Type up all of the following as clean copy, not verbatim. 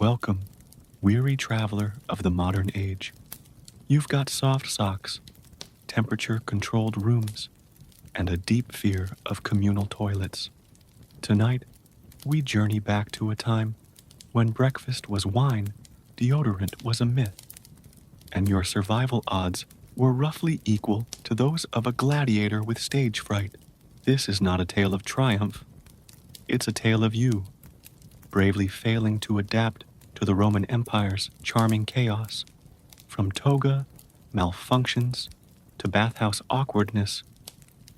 Welcome, weary traveler of the modern age. You've got soft socks, temperature-controlled rooms, and a deep fear of communal toilets. Tonight, we journey back to a time when breakfast was wine, deodorant was a myth, and your survival odds were roughly equal to those of a gladiator with stage fright. This is not a tale of triumph. It's a tale of you, bravely failing to adapt to the Roman Empire's charming chaos. From toga, malfunctions, to bathhouse awkwardness,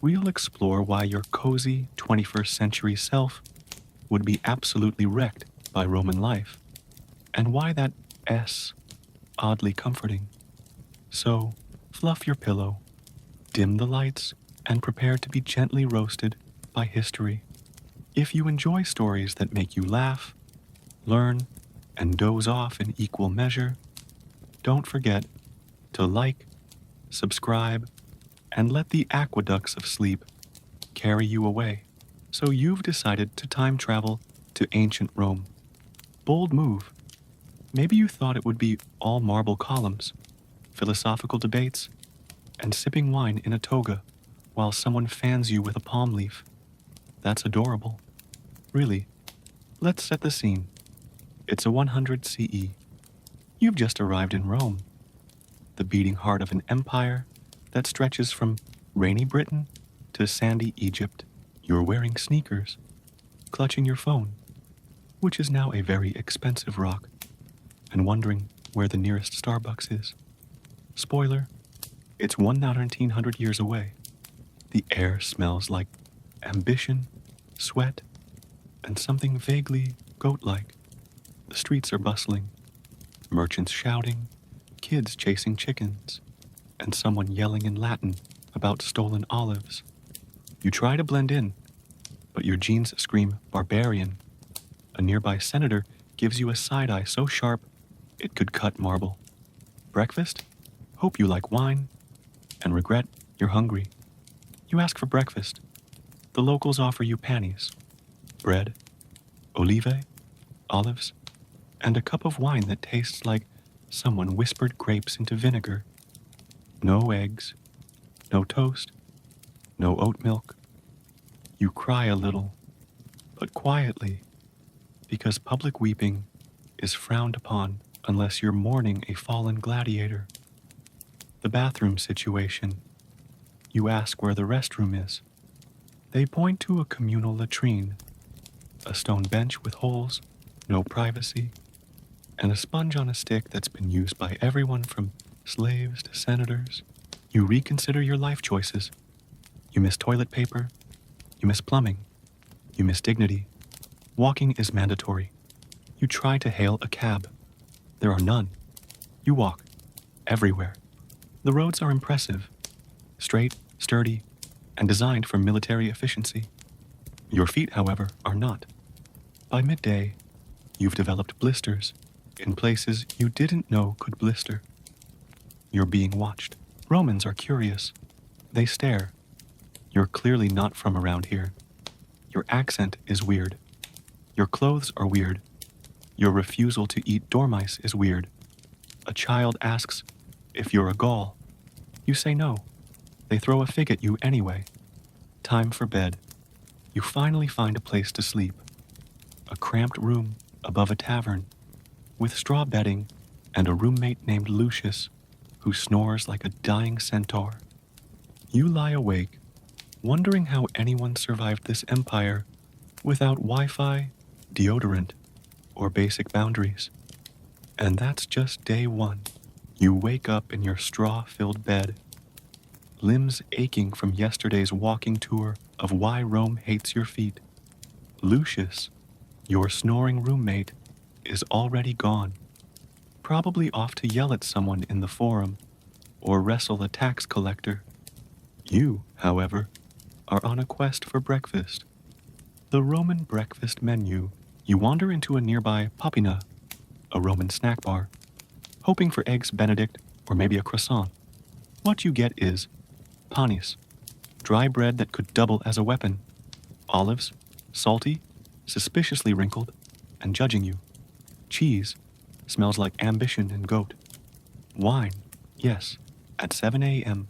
we'll explore why your cozy 21st century self would be absolutely wrecked by Roman life, and why that S oddly comforting. So, fluff your pillow, dim the lights, and prepare to be gently roasted by history. If you enjoy stories that make you laugh, learn, and doze off in equal measure, don't forget to like, subscribe, and let the aqueducts of sleep carry you away. So you've decided to time travel to ancient Rome. Bold move. Maybe you thought it would be all marble columns, philosophical debates, and sipping wine in a toga while someone fans you with a palm leaf. That's adorable. Really, let's set the scene. It's a 100 CE. You've just arrived in Rome, the beating heart of an empire that stretches from rainy Britain to sandy Egypt. You're wearing sneakers, clutching your phone, which is now a very expensive rock, and wondering where the nearest Starbucks is. Spoiler, it's 1,900 years away. The air smells like ambition, sweat, and something vaguely goat-like. The streets are bustling, merchants shouting, kids chasing chickens, and someone yelling in Latin about stolen olives. You try to blend in, but your jeans scream barbarian. A nearby senator gives you a side-eye so sharp it could cut marble. Breakfast? Hope you like wine, and regret you're hungry. You ask for breakfast. The locals offer you pannies, bread, olive, olives, and a cup of wine that tastes like someone whispered grapes into vinegar. No eggs, no toast, no oat milk. You cry a little, but quietly, because public weeping is frowned upon unless you're mourning a fallen gladiator. The bathroom situation. You ask where the restroom is. They point to a communal latrine, a stone bench with holes, no privacy, and a sponge on a stick that's been used by everyone from slaves to senators. You reconsider your life choices. You miss toilet paper. You miss plumbing. You miss dignity. Walking is mandatory. You try to hail a cab. There are none. You walk. Everywhere. The roads are impressive. Straight, sturdy, and designed for military efficiency. Your feet, however, are not. By midday, you've developed blisters in places you didn't know could blister. You're being watched. Romans are curious. They stare. You're clearly not from around here. Your accent is weird. Your clothes are weird. Your refusal to eat dormice is weird. A child asks if you're a Gaul. You say no. They throw a fig at you anyway. Time for bed. You finally find a place to sleep. A cramped room above a tavern, with straw bedding and a roommate named Lucius, who snores like a dying centaur. You lie awake, wondering how anyone survived this empire without Wi-Fi, deodorant, or basic boundaries. And that's just day one. You wake up in your straw-filled bed, limbs aching from yesterday's walking tour of why Rome hates your feet. Lucius, your snoring roommate, is already gone, probably off to yell at someone in the forum or wrestle a tax collector. You, however, are on a quest for breakfast. The Roman breakfast menu. You wander into a nearby Popina, a Roman snack bar, hoping for eggs Benedict or maybe a croissant. What you get is panis, dry bread that could double as a weapon, olives, salty, suspiciously wrinkled, and judging you. Cheese smells like ambition and goat. Wine, yes, at 7 a.m.,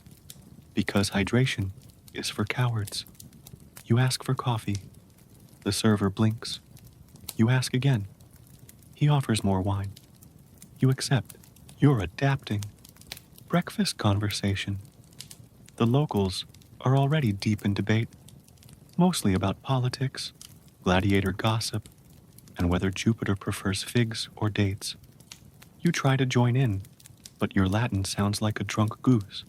because hydration is for cowards. You ask for coffee. The server blinks. You ask again. He offers more wine. You accept. You're adapting. Breakfast conversation. The locals are already deep in debate, mostly about politics, gladiator gossip, and whether Jupiter prefers figs or dates. You try to join in, but your Latin sounds like a drunk goose.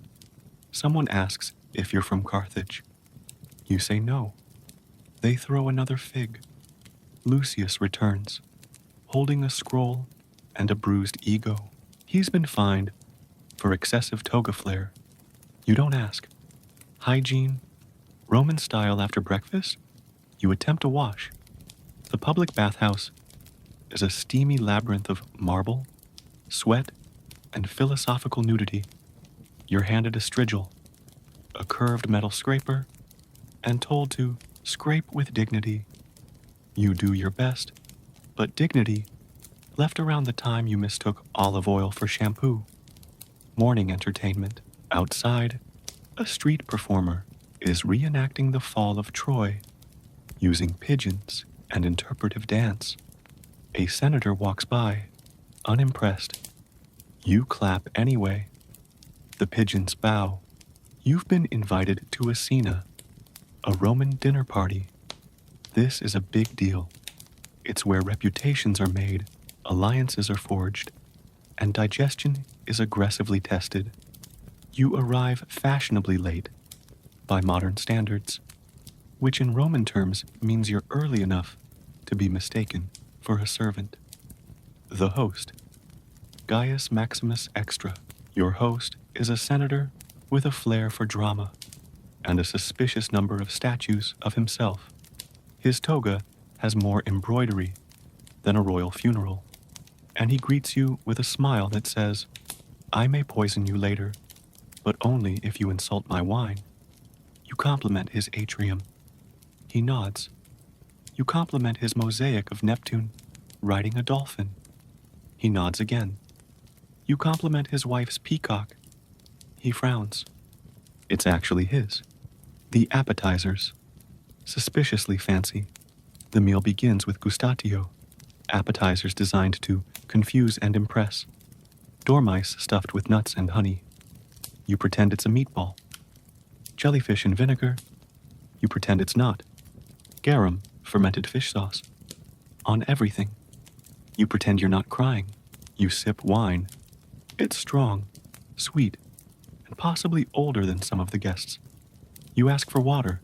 Someone asks if you're from Carthage. You say no. They throw another fig. Lucius returns, holding a scroll and a bruised ego. He's been fined for excessive toga flare. You don't ask. Hygiene? Roman style after breakfast? You attempt to wash. The public bathhouse is a steamy labyrinth of marble, sweat, and philosophical nudity. You're handed a strigil, a curved metal scraper, and told to scrape with dignity. You do your best, but dignity left around the time you mistook olive oil for shampoo. Morning entertainment. Outside, a street performer is reenacting the fall of Troy, using pigeons and interpretive dance. A senator walks by, unimpressed. You clap anyway. The pigeons bow. You've been invited to a cena, a Roman dinner party. This is a big deal. It's where reputations are made, alliances are forged, and digestion is aggressively tested. You arrive fashionably late, by modern standards, which in Roman terms means you're early enough to be mistaken for a servant. The host, Gaius Maximus Extra. Your host is a senator with a flair for drama and a suspicious number of statues of himself. His toga has more embroidery than a royal funeral, and he greets you with a smile that says, "I may poison you later, but only if you insult my wine." You compliment his atrium. He nods. You compliment his mosaic of Neptune riding a dolphin. He nods again. You compliment his wife's peacock. He frowns. It's actually his. The appetizers. Suspiciously fancy. The meal begins with gustatio, appetizers designed to confuse and impress. Dormice stuffed with nuts and honey. You pretend it's a meatball. Jellyfish in vinegar. You pretend it's not. Garum, fermented fish sauce. On everything. You pretend you're not crying. You sip wine. It's strong, sweet, and possibly older than some of the guests. You ask for water.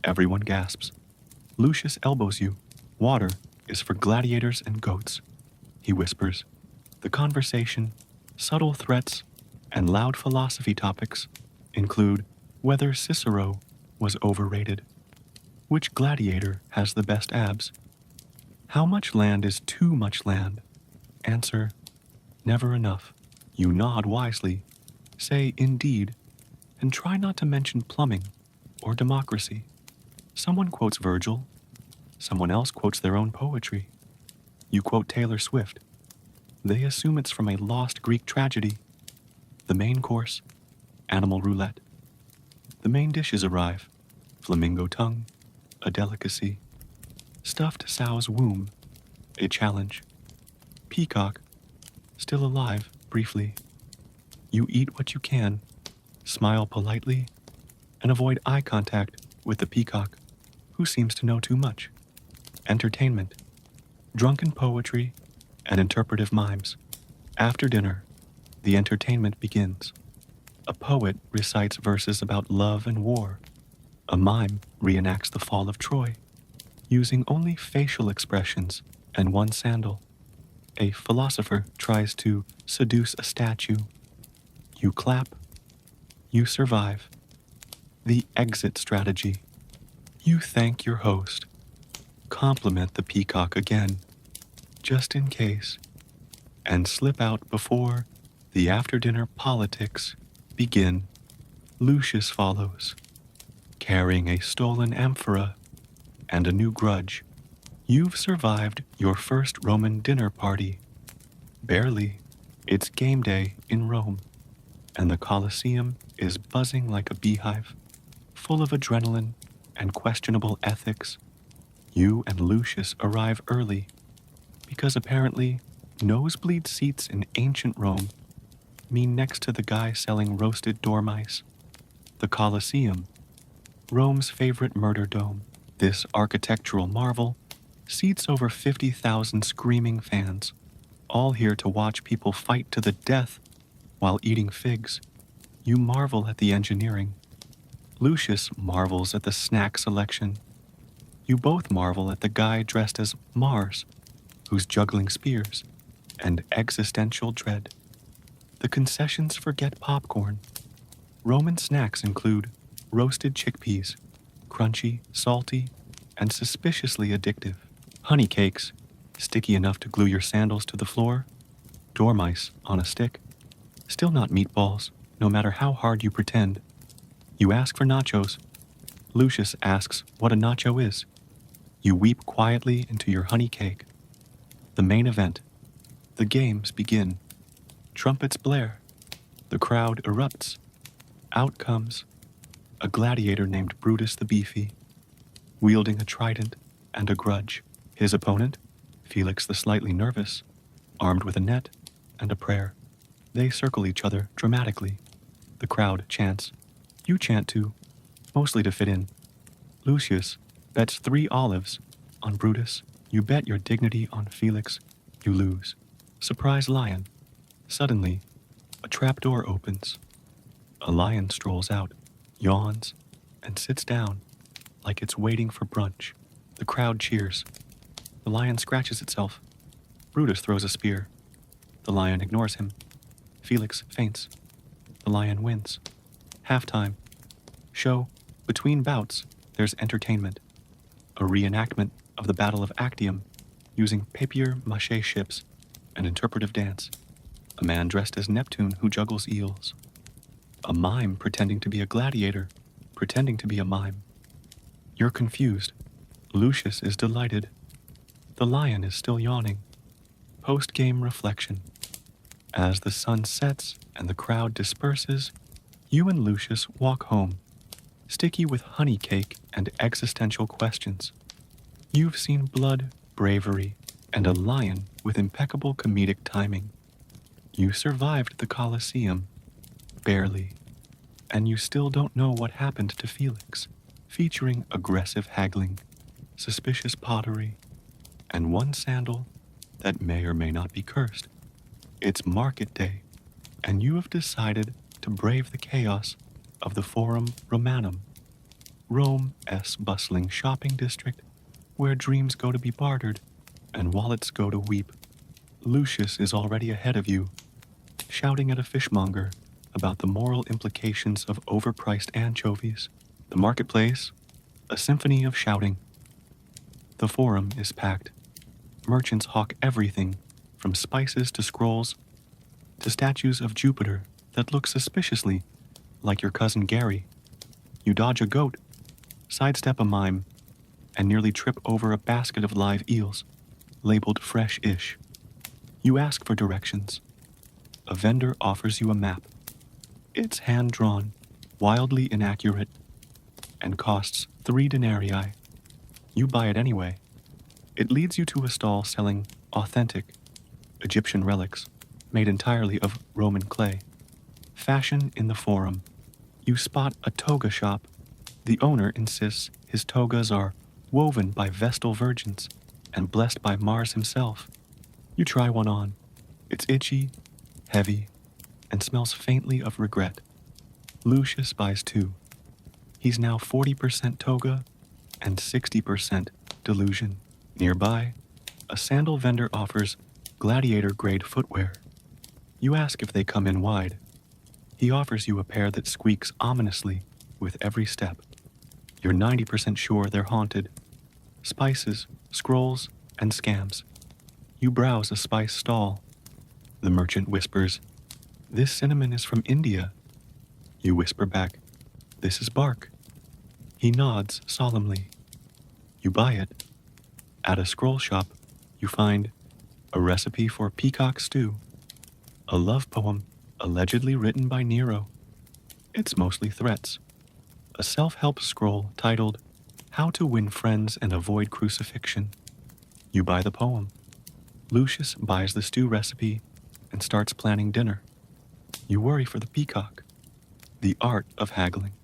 Everyone gasps. Lucius elbows you. Water is for gladiators and goats. He whispers. The conversation, subtle threats, and loud philosophy topics include whether Cicero was overrated, which gladiator has the best abs, how much land is too much land. Answer, never enough. You nod wisely, say indeed, and try not to mention plumbing or democracy. Someone quotes Virgil, someone else quotes their own poetry. You quote Taylor Swift. They assume it's from a lost Greek tragedy. The main course, animal roulette. The main dishes arrive, flamingo tongue, a delicacy. Stuffed sow's womb, a challenge. Peacock, still alive, briefly. You eat what you can, smile politely, and avoid eye contact with the peacock, who seems to know too much. Entertainment, drunken poetry, and interpretive mimes. After dinner, the entertainment begins. A poet recites verses about love and war. A mime reenacts the fall of Troy, using only facial expressions and one sandal. A philosopher tries to seduce a statue. You clap. You survive. The exit strategy. You thank your host. Compliment the peacock again, just in case, and slip out before the after-dinner politics begin. Lucius follows, carrying a stolen amphora and a new grudge. You've survived your first Roman dinner party. Barely. It's game day in Rome, and the Colosseum is buzzing like a beehive, full of adrenaline and questionable ethics. You and Lucius arrive early, because apparently nosebleed seats in ancient Rome mean next to the guy selling roasted dormice. The Colosseum, Rome's favorite murder dome, this architectural marvel, seats over 50,000 screaming fans, all here to watch people fight to the death while eating figs. You marvel at the engineering. Lucius marvels at the snack selection. You both marvel at the guy dressed as Mars, who's juggling spears, and existential dread. The concessions forget popcorn. Roman snacks include roasted chickpeas, crunchy, salty, and suspiciously addictive. Honey cakes, sticky enough to glue your sandals to the floor. Dormice on a stick. Still not meatballs, no matter how hard you pretend. You ask for nachos. Lucius asks what a nacho is. You weep quietly into your honey cake. The main event. The games begin. Trumpets blare. The crowd erupts. Out comes a gladiator named Brutus the Beefy, wielding a trident and a grudge. His opponent, Felix the slightly nervous, armed with a net and a prayer. They circle each other dramatically. The crowd chants. You chant too, mostly to fit in. Lucius bets 3 olives on Brutus. You bet your dignity on Felix. You lose. Surprise lion. Suddenly, a trapdoor opens. A lion strolls out, yawns, and sits down like it's waiting for brunch. The crowd cheers. The lion scratches itself. Brutus throws a spear. The lion ignores him. Felix faints. The lion wins. Halftime. Show. Between bouts, there's entertainment. A reenactment of the Battle of Actium, using papier-mâché ships, an interpretive dance. A man dressed as Neptune who juggles eels. A mime pretending to be a gladiator, pretending to be a mime. You're confused. Lucius is delighted. The lion is still yawning. Post-game reflection. As the sun sets and the crowd disperses, you and Lucius walk home, sticky with honey cake and existential questions. You've seen blood, bravery, and a lion with impeccable comedic timing. You survived the Colosseum, barely, and you still don't know what happened to Felix, featuring aggressive haggling, suspicious pottery, and one sandal that may or may not be cursed. It's market day, and you have decided to brave the chaos of the Forum Romanum, Rome's bustling shopping district where dreams go to be bartered and wallets go to weep. Lucius is already ahead of you, shouting at a fishmonger about the moral implications of overpriced anchovies. The marketplace, a symphony of shouting. The forum is packed. Merchants hawk everything from spices to scrolls to statues of Jupiter that look suspiciously like your cousin Gary. You dodge a goat, sidestep a mime, and nearly trip over a basket of live eels, labeled fresh-ish. You ask for directions. A vendor offers you a map. It's hand-drawn, wildly inaccurate, and costs 3 denarii. You buy it anyway. It leads you to a stall selling authentic Egyptian relics made entirely of Roman clay. Fashion in the forum. You spot a toga shop. The owner insists his togas are woven by Vestal virgins and blessed by Mars himself. You try one on. It's itchy, heavy, and smells faintly of regret. Lucius buys 2. He's now 40% toga and 60% delusion. Nearby, a sandal vendor offers gladiator-grade footwear. You ask if they come in wide. He offers you a pair that squeaks ominously with every step. You're 90% sure they're haunted. Spices, scrolls, and scams. You browse a spice stall. The merchant whispers, "This cinnamon is from India." You whisper back, "This is bark." He nods solemnly. You buy it. At a scroll shop, you find a recipe for peacock stew, a love poem allegedly written by Nero. It's mostly threats. A self-help scroll titled How to Win Friends and Avoid Crucifixion. You buy the poem. Lucius buys the stew recipe and starts planning dinner. You worry for the peacock. The art of haggling.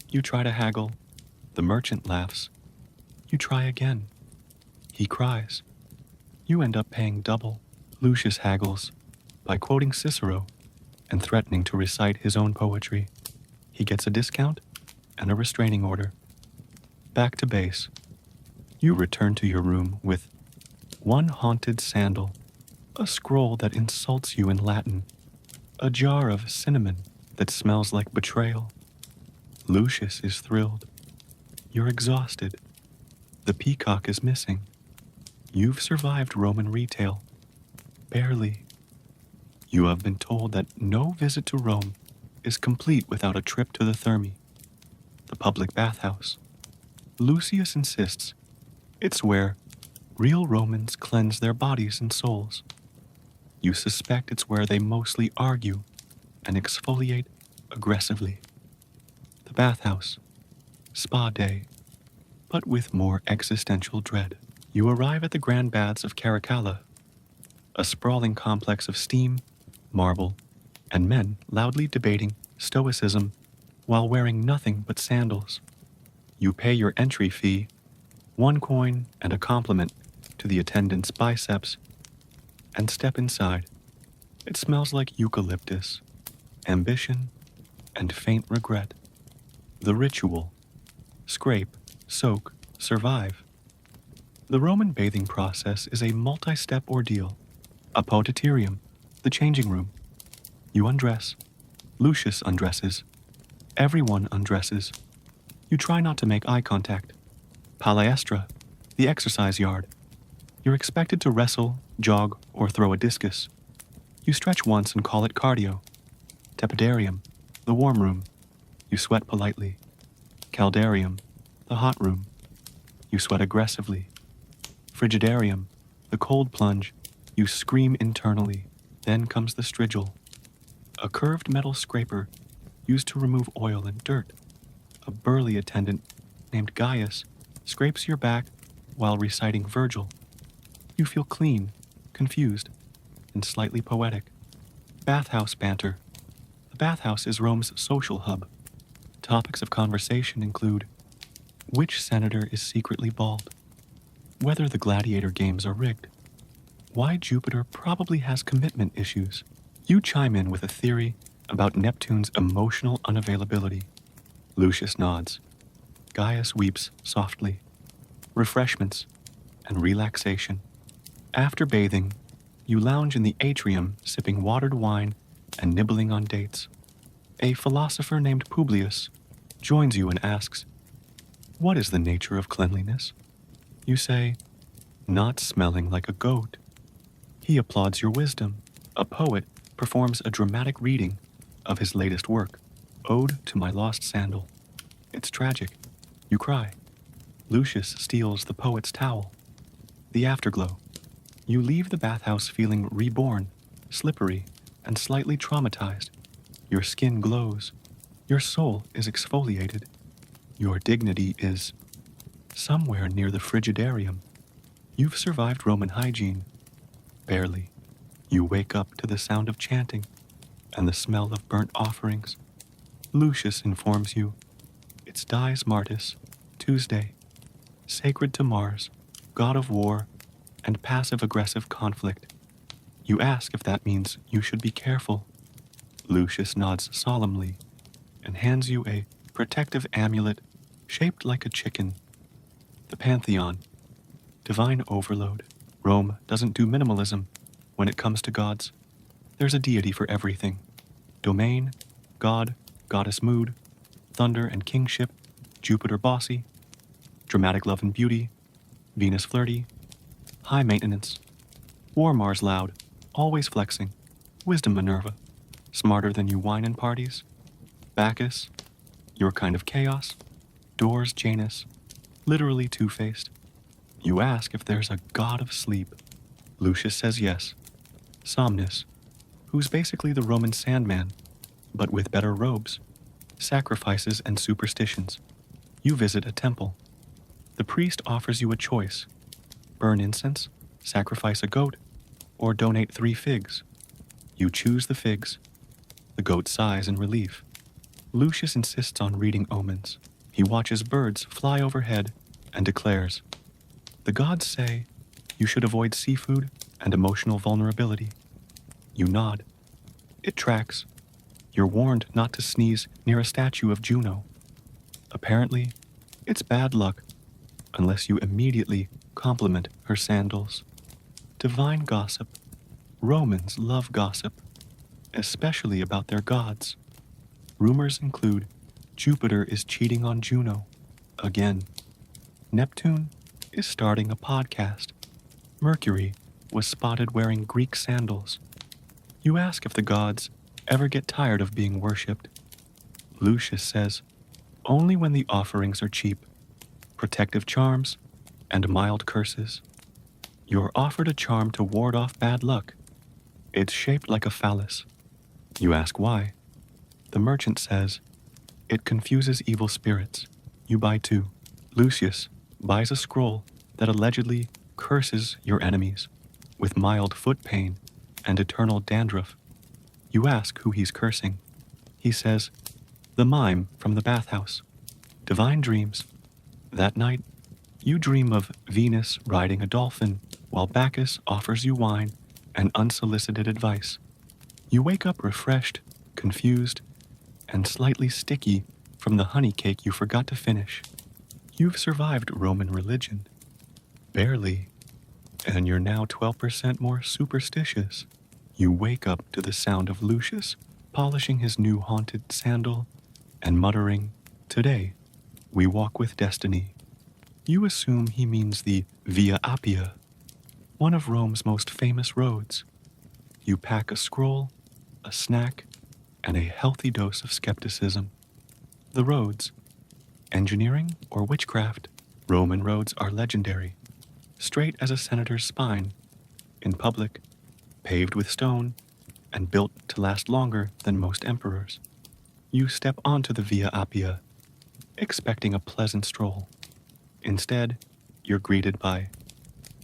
You try to haggle. The merchant laughs. You try again. He cries. You end up paying double. Lucius haggles by quoting Cicero and threatening to recite his own poetry. He gets a discount and a restraining order. Back to base. You return to your room with one haunted sandal, a scroll that insults you in Latin, a jar of cinnamon that smells like betrayal. Lucius is thrilled. You're exhausted. The peacock is missing. You've survived Roman retail. Barely. You have been told that no visit to Rome is complete without a trip to the Thermae, the public bathhouse. Lucius insists it's where real Romans cleanse their bodies and souls. You suspect it's where they mostly argue and exfoliate aggressively. The bathhouse. Spa day. But with more existential dread. You arrive at the Grand Baths of Caracalla, a sprawling complex of steam, marble, and men loudly debating stoicism while wearing nothing but sandals. You pay your entry fee, 1 coin and a compliment to the attendant's biceps, and step inside. It smells like eucalyptus, ambition, and faint regret. The ritual. Scrape, soak, survive. The Roman bathing process is a multi-step ordeal. A potatorium, the changing room. You undress. Lucius undresses. Everyone undresses. You try not to make eye contact. Palestra, the exercise yard. You're expected to wrestle, jog, or throw a discus. You stretch once and call it cardio. Tepidarium, the warm room. You sweat politely. Caldarium, the hot room. You sweat aggressively. Frigidarium, the cold plunge. You scream internally. Then comes the strigil, a curved metal scraper used to remove oil and dirt. A burly attendant named Gaius scrapes your back while reciting Virgil. You feel clean, confused, and slightly poetic. Bathhouse banter. The bathhouse is Rome's social hub. Topics of conversation include which senator is secretly bald, whether the gladiator games are rigged, why Jupiter probably has commitment issues. You chime in with a theory about Neptune's emotional unavailability. Lucius nods. Gaius weeps softly. Refreshments and relaxation. After bathing, you lounge in the atrium sipping watered wine and nibbling on dates. A philosopher named Publius joins you and asks, "What is the nature of cleanliness?" You say, "Not smelling like a goat." He applauds your wisdom. A poet performs a dramatic reading of his latest work, Ode to My Lost Sandal. It's tragic. You cry. Lucius steals the poet's towel. The afterglow. You leave the bathhouse feeling reborn, slippery, and slightly traumatized. Your skin glows. Your soul is exfoliated. Your dignity is somewhere near the frigidarium. You've survived Roman hygiene. Barely. You wake up to the sound of chanting and the smell of burnt offerings. Lucius informs you, it's Dies Martis, Tuesday, sacred to Mars, god of war and passive-aggressive conflict. You ask if that means you should be careful. Lucius nods solemnly and hands you a protective amulet shaped like a chicken. The Pantheon. Divine overload. Rome doesn't do minimalism when it comes to gods. There's a deity for everything. Domain, god, goddess mood, thunder and kingship, Jupiter bossy, dramatic love and beauty, Venus flirty, high maintenance, war Mars loud, always flexing, wisdom Minerva, smarter than you wine in parties, Bacchus, your kind of chaos, Doors Janus, literally two-faced, You ask if there's a god of sleep. Lucius says yes. Somnus, who's basically the Roman Sandman, but with better robes, sacrifices, and superstitions. You visit a temple. The priest offers you a choice: burn incense, sacrifice a goat, or donate 3 figs. You choose the figs. The goat sighs in relief. Lucius insists on reading omens. He watches birds fly overhead and declares, "The gods say you should avoid seafood and emotional vulnerability." You nod. It tracks. You're warned not to sneeze near a statue of Juno. Apparently, it's bad luck unless you immediately compliment her sandals. Divine gossip. Romans love gossip, especially about their gods. Rumors include Jupiter is cheating on Juno again. Neptune is starting a podcast. Mercury was spotted wearing Greek sandals. You ask if the gods ever get tired of being worshipped. Lucius says, only when the offerings are cheap, protective charms, and mild curses. You're offered a charm to ward off bad luck. It's shaped like a phallus. You ask why. The merchant says, it confuses evil spirits. You buy 2. Lucius buys a scroll that allegedly curses your enemies with mild foot pain and eternal dandruff. You ask who he's cursing. He says, the mime from the bathhouse. Divine dreams. That night, you dream of Venus riding a dolphin while Bacchus offers you wine and unsolicited advice. You wake up refreshed, confused, and slightly sticky from the honey cake you forgot to finish. You've survived Roman religion. Barely. And you're now 12% more superstitious. You wake up to the sound of Lucius polishing his new haunted sandal and muttering, today, we walk with destiny. You assume he means the Via Appia, one of Rome's most famous roads. You pack a scroll, a snack, and a healthy dose of skepticism. The roads. Engineering or witchcraft? Roman roads are legendary. Straight as a senator's spine. In public, paved with stone, and built to last longer than most emperors. You step onto the Via Appia, expecting a pleasant stroll. Instead, you're greeted by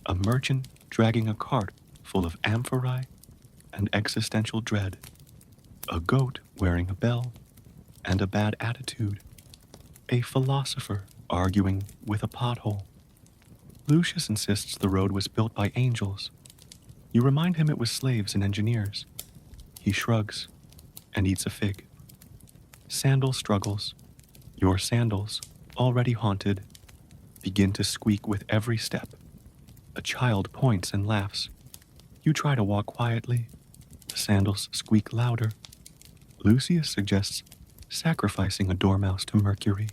a merchant dragging a cart full of amphorae and existential dread, a goat wearing a bell and a bad attitude, a philosopher arguing with a pothole. Lucius insists the road was built by angels. You remind him it was slaves and engineers. He shrugs and eats a fig. Sandal struggles. Your sandals, already haunted, begin to squeak with every step. A child points and laughs. You try to walk quietly. The sandals squeak louder. Lucius suggests sacrificing a dormouse to Mercury.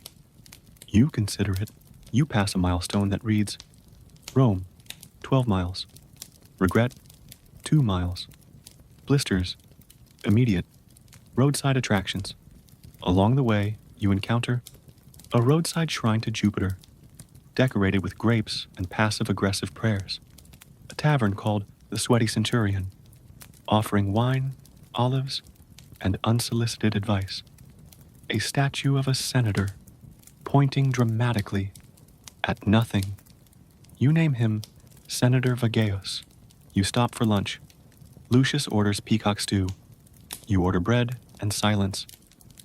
You consider it. You pass a milestone that reads, Rome, 12 miles. Regret, 2 miles. Blisters, immediate. Roadside attractions. Along the way, you encounter a roadside shrine to Jupiter, decorated with grapes and passive-aggressive prayers. A tavern called the Sweaty Centurion, offering wine, olives, and unsolicited advice. A statue of a senator, pointing dramatically at nothing. You name him Senator Vageus. You stop for lunch. Lucius orders peacock stew. You order bread and silence.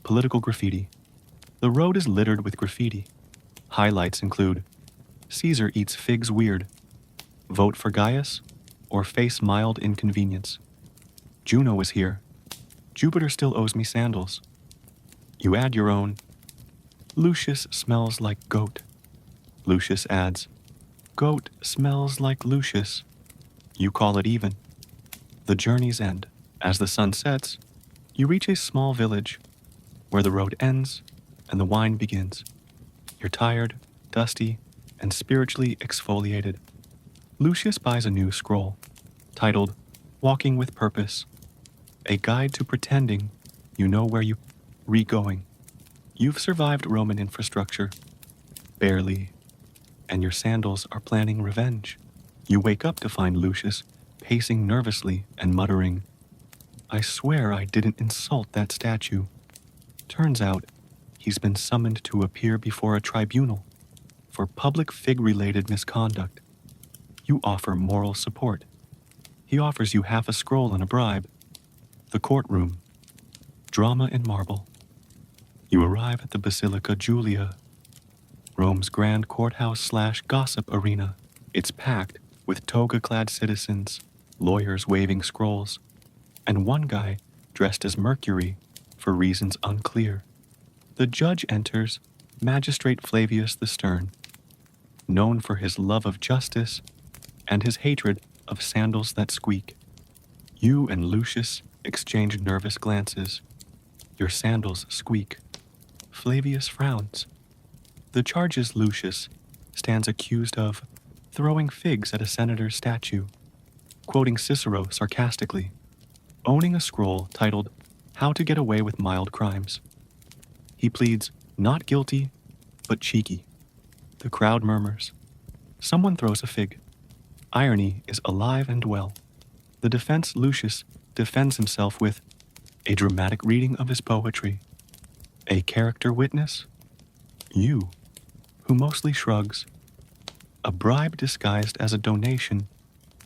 Political graffiti. The road is littered with graffiti. Highlights include Caesar eats figs weird. Vote for Gaius or face mild inconvenience. Juno is here. Jupiter still owes me sandals. You add your own. Lucius smells like goat. Lucius adds, goat smells like Lucius. You call it even. The journey's end. As the sun sets, you reach a small village where the road ends and the wine begins. You're tired, dusty, and spiritually exfoliated. Lucius buys a new scroll, titled Walking with Purpose, a guide to pretending you know where you're going. You've survived Roman infrastructure. Barely. and your sandals are planning revenge. You wake up to find Lucius pacing nervously and muttering, "I swear I didn't insult that statue." Turns out, he's been summoned to appear before a tribunal for public fig-related misconduct. You offer moral support. He offers you half a scroll and a bribe. The courtroom. Drama in marble. You arrive at the Basilica Julia, Rome's grand courthouse/gossip arena. It's packed with toga-clad citizens, lawyers waving scrolls, and one guy dressed as Mercury for reasons unclear. The judge enters, Magistrate Flavius the Stern, known for his love of justice and his hatred of sandals that squeak. You and Lucius exchange nervous glances. Your sandals squeak. Flavius frowns. The charges Lucius stands accused of throwing figs at a senator's statue, quoting Cicero sarcastically, owning a scroll titled "How to Get Away with Mild Crimes." He pleads not guilty, but cheeky. The crowd murmurs. Someone throws a fig. Irony is alive and well. The defense Lucius defends himself with a dramatic reading of his poetry. A character witness? You, who mostly shrugs. A bribe disguised as a donation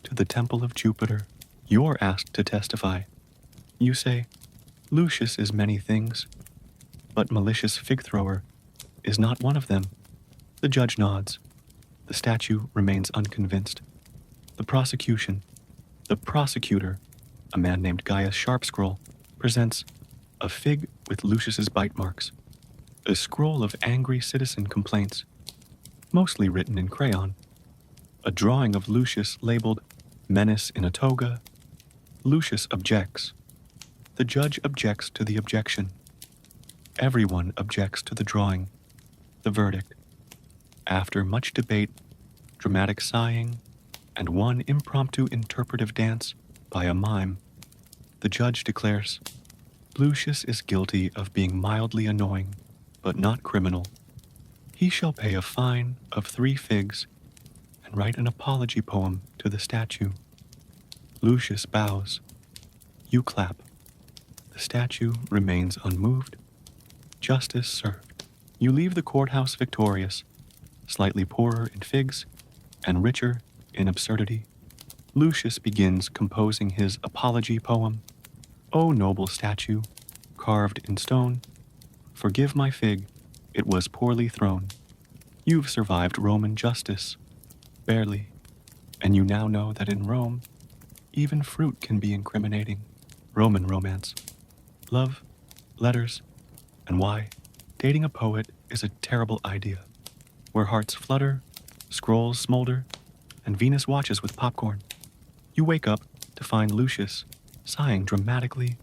to the Temple of Jupiter. You're asked to testify. You say, Lucius is many things, but malicious fig thrower is not one of them. The judge nods. The statue remains unconvinced. The prosecutor, a man named Gaius Sharpscroll, presents a fig with Lucius's bite marks, a scroll of angry citizen complaints, mostly written in crayon, a drawing of Lucius labeled "Menace in a Toga." Lucius objects. The judge objects to the objection. Everyone objects to the drawing. The verdict. After much debate, dramatic sighing, and one impromptu interpretive dance by a mime, the judge declares, Lucius is guilty of being mildly annoying, but not criminal. He shall pay a fine of 3 figs and write an apology poem to the statue. Lucius bows. You clap. The statue remains unmoved. Justice served. You leave the courthouse victorious, slightly poorer in figs and richer in absurdity. Lucius begins composing his apology poem. O noble statue, carved in stone, forgive my fig, it was poorly thrown. You've survived Roman justice, barely, and you now know that in Rome, even fruit can be incriminating. Roman romance. Love, letters, and why dating a poet is a terrible idea, where hearts flutter, scrolls smolder, and Venus watches with popcorn. You wake up to find Lucius sighing dramatically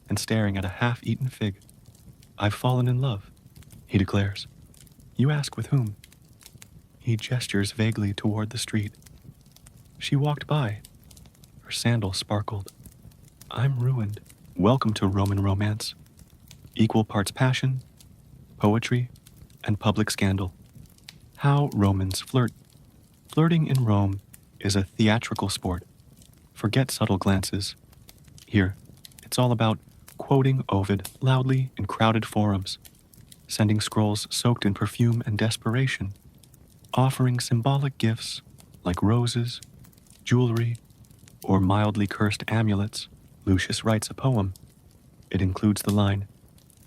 and staring at a half-eaten fig. I've fallen in love, he declares. You ask with whom. He gestures vaguely toward the street. She walked by. Her sandal sparkled. I'm ruined. Welcome to Roman romance. Equal parts passion, poetry, and public scandal. How Romans flirt. Flirting in Rome is a theatrical sport. Forget subtle glances. Here, it's all about quoting Ovid loudly in crowded forums, sending scrolls soaked in perfume and desperation, offering symbolic gifts like roses, jewelry, or mildly cursed amulets. Lucius writes a poem. It includes the line,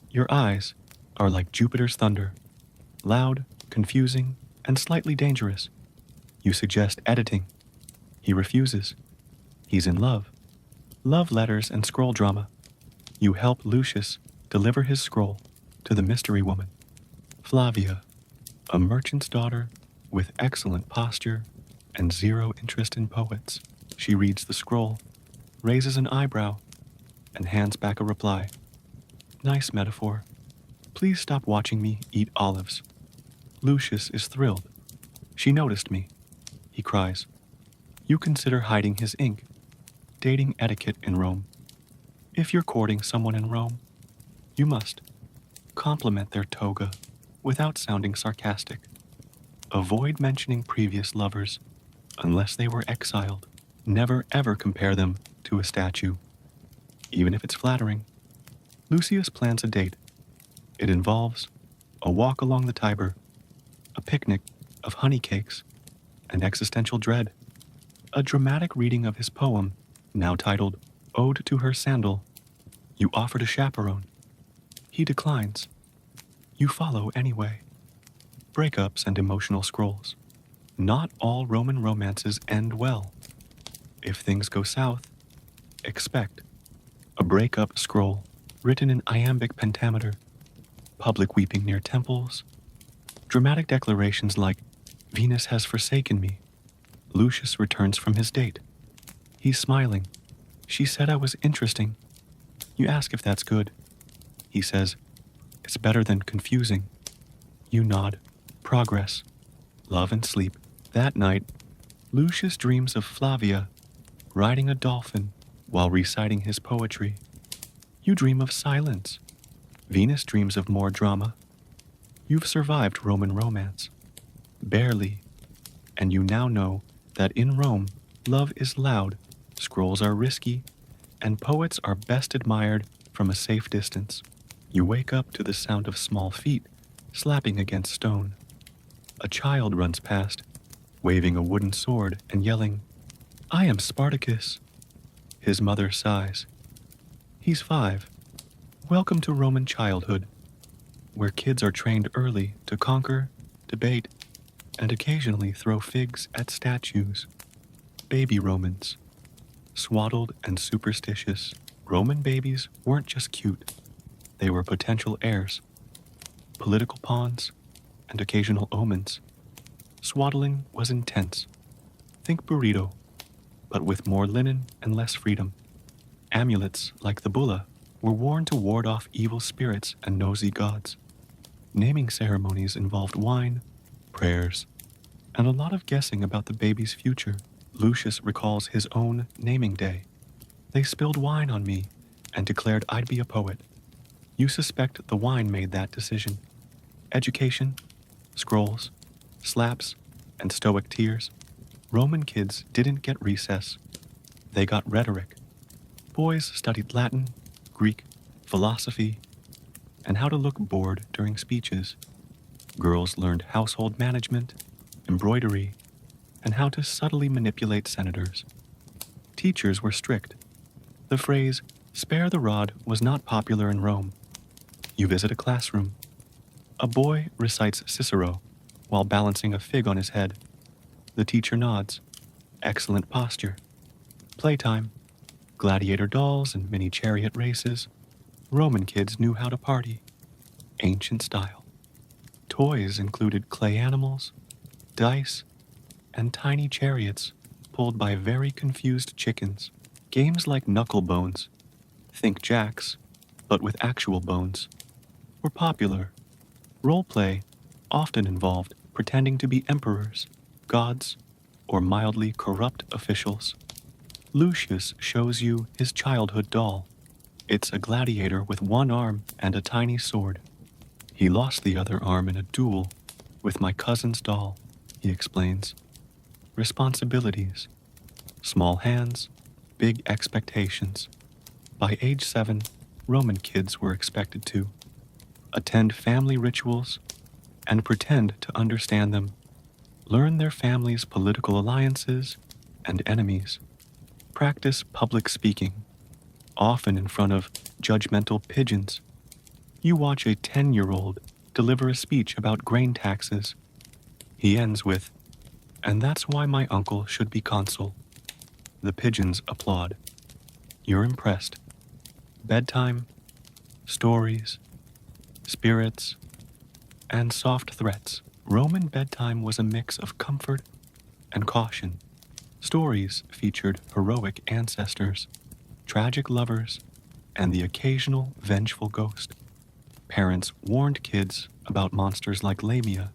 Your eyes are like Jupiter's thunder, loud, confusing, and slightly dangerous. You suggest editing. He refuses. He's in love. Love letters and scroll drama. You help Lucius deliver his scroll to the mystery woman, Flavia, a merchant's daughter with excellent posture and zero interest in poets. She reads the scroll, raises an eyebrow, and hands back a reply. Nice metaphor. Please stop watching me eat olives. Lucius is thrilled. She noticed me. He cries. You consider hiding his ink. Dating etiquette in Rome. If you're courting someone in Rome, you must compliment their toga without sounding sarcastic. Avoid mentioning previous lovers unless they were exiled. Never ever compare them to a statue, even if it's flattering. Lucius plans a date. It involves a walk along the Tiber, a picnic of honey cakes, and existential dread. A dramatic reading of his poem, now titled Ode to Her Sandal. You offer to chaperone. He declines. You follow anyway. Breakups and emotional scrolls. Not all Roman romances end well. If things go south, expect a breakup scroll written in iambic pentameter, public weeping near temples, dramatic declarations like, Venus has forsaken me. Lucius returns from his date. He's smiling. She said I was interesting. You ask if that's good. He says, it's better than confusing. You nod. Progress. Love and sleep. That night, Lucius dreams of Flavia riding a dolphin while reciting his poetry. You dream of silence. Venus dreams of more drama. You've survived Roman romance. Barely. And you now know that in Rome, love is loud, scrolls are risky, and poets are best admired from a safe distance. You wake up to the sound of small feet slapping against stone. A child runs past, waving a wooden sword and yelling, I am Spartacus. His mother sighs. He's 5. Welcome to Roman childhood, where kids are trained early to conquer, debate, and occasionally throw figs at statues. Baby Romans. Swaddled and superstitious, Roman babies weren't just cute. They were potential heirs, political pawns, and occasional omens. Swaddling was intense. Think burrito, but with more linen and less freedom. Amulets, like the bulla, were worn to ward off evil spirits and nosy gods. Naming ceremonies involved wine, prayers, and a lot of guessing about the baby's future. Lucius recalls his own naming day. They spilled wine on me and declared I'd be a poet. You suspect the wine made that decision. Education, scrolls, slaps, and stoic tears. Roman kids didn't get recess. They got rhetoric. Boys studied Latin, Greek, philosophy, and how to look bored during speeches. Girls learned household management, embroidery, and how to subtly manipulate senators. Teachers were strict. The phrase, spare the rod, was not popular in Rome. You visit a classroom. A boy recites Cicero while balancing a fig on his head. The teacher nods. Excellent posture. Playtime. Gladiator dolls and mini chariot races. Roman kids knew how to party. Ancient style. Toys included clay animals, dice, and tiny chariots pulled by very confused chickens. Games like knuckle bones, think jacks, but with actual bones, were popular. Role-play often involved pretending to be emperors, gods, or mildly corrupt officials. Lucius shows you his childhood doll. It's a gladiator with one arm and a tiny sword. He lost the other arm in a duel with my cousin's doll, he explains. Responsibilities. Small hands, big expectations. By age 7, Roman kids were expected to attend family rituals and pretend to understand them, learn their family's political alliances and enemies, practice public speaking, often in front of judgmental pigeons. You watch a 10-year-old deliver a speech about grain taxes. He ends with, and that's why my uncle should be consul. The pigeons applaud. You're impressed. Bedtime, stories, spirits, and soft threats. Roman bedtime was a mix of comfort and caution. Stories featured heroic ancestors, tragic lovers, and the occasional vengeful ghost. Parents warned kids about monsters like Lamia,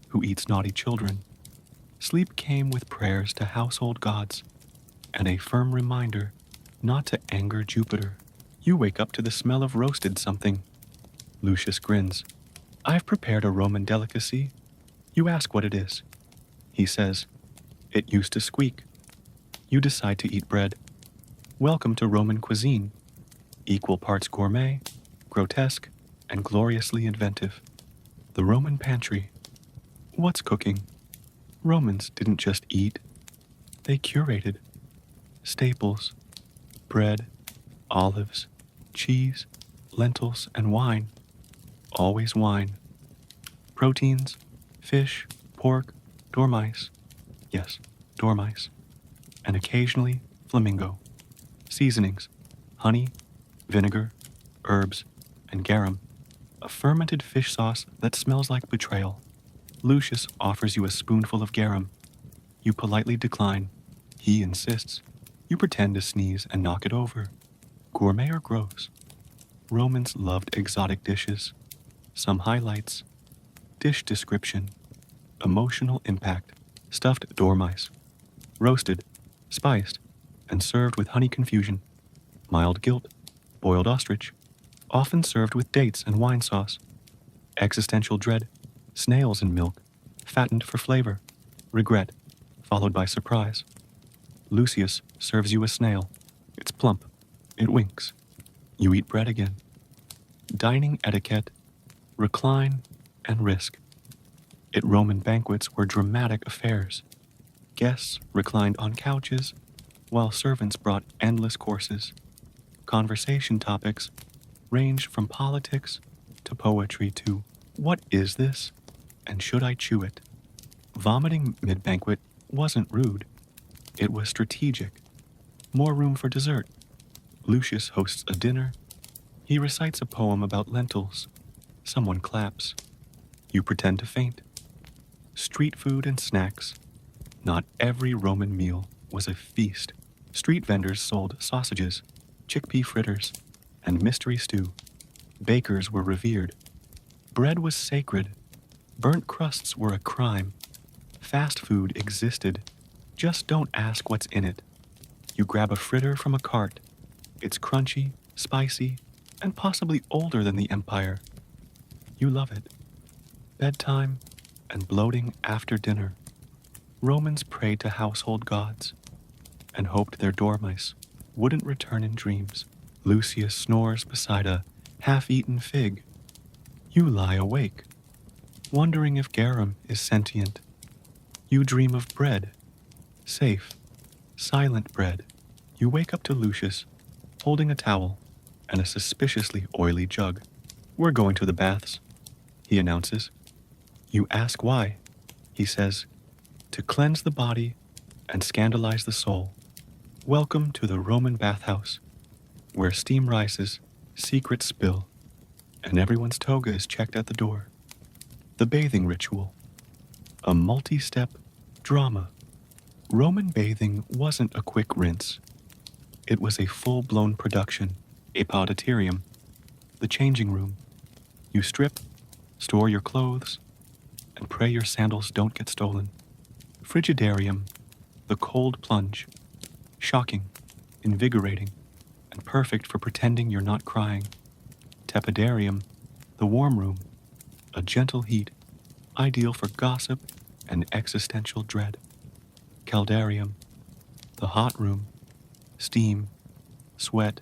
who eats naughty children. Sleep came with prayers to household gods and a firm reminder not to anger Jupiter. You wake up to the smell of roasted something. Lucius grins. I've prepared a Roman delicacy. You ask what it is. He says, "It used to squeak." You decide to eat bread. Welcome to Roman cuisine, equal parts gourmet, grotesque, and gloriously inventive. The Roman pantry. What's cooking? Romans didn't just eat, they curated. Staples, bread, olives, cheese, lentils, and wine. Always wine. Proteins, fish, pork, dormice. Yes, dormice. And occasionally flamingo. Seasonings, honey, vinegar, herbs, and garum. A fermented fish sauce that smells like betrayal. Lucius offers you a spoonful of garum. You politely decline. He insists. You pretend to sneeze and knock it over. Gourmet or gross? Romans loved exotic dishes. Some highlights. Dish description. Emotional impact. Stuffed dormice. Roasted, spiced, and served with honey confusion. Mild guilt. Boiled ostrich. Often served with dates and wine sauce. Existential dread. Snails in milk. Fattened for flavor. Regret. Followed by surprise. Lucius serves you a snail. It's plump. It winks. You eat bread again. Dining etiquette. Recline and risk. At Roman banquets were dramatic affairs. Guests reclined on couches, while servants brought endless courses. Conversation topics ranged from politics to poetry to, "What is this? And should I chew it?" Vomiting mid-banquet wasn't rude. It was strategic. More room for dessert. Lucius hosts a dinner. He recites a poem about lentils. Someone claps. You pretend to faint. Street food and snacks. Not every Roman meal was a feast. Street vendors sold sausages, chickpea fritters, and mystery stew. Bakers were revered. Bread was sacred. Burnt crusts were a crime. Fast food existed. Just don't ask what's in it. You grab a fritter from a cart. It's crunchy, spicy, and possibly older than the empire. You love it. Bedtime and bloating after dinner. Romans prayed to household gods and hoped their dormice wouldn't return in dreams. Lucius snores beside a half-eaten fig. You lie awake, wondering if garum is sentient. You dream of bread, safe, silent bread. You wake up to Lucius, holding a towel and a suspiciously oily jug. "We're going to the baths," he announces. You ask why. He says, "To cleanse the body and scandalize the soul. Welcome to the Roman bathhouse, where steam rises, secrets spill, and everyone's toga is checked at the door." The bathing ritual. A multi-step drama. Roman bathing wasn't a quick rinse. It was a full-blown production, a podatorium, the changing room. You strip, store your clothes, and pray your sandals don't get stolen. Frigidarium, the cold plunge. Shocking, invigorating, and perfect for pretending you're not crying. Tepidarium, the warm room, a gentle heat, ideal for gossip and existential dread. Caldarium, the hot room, steam, sweat,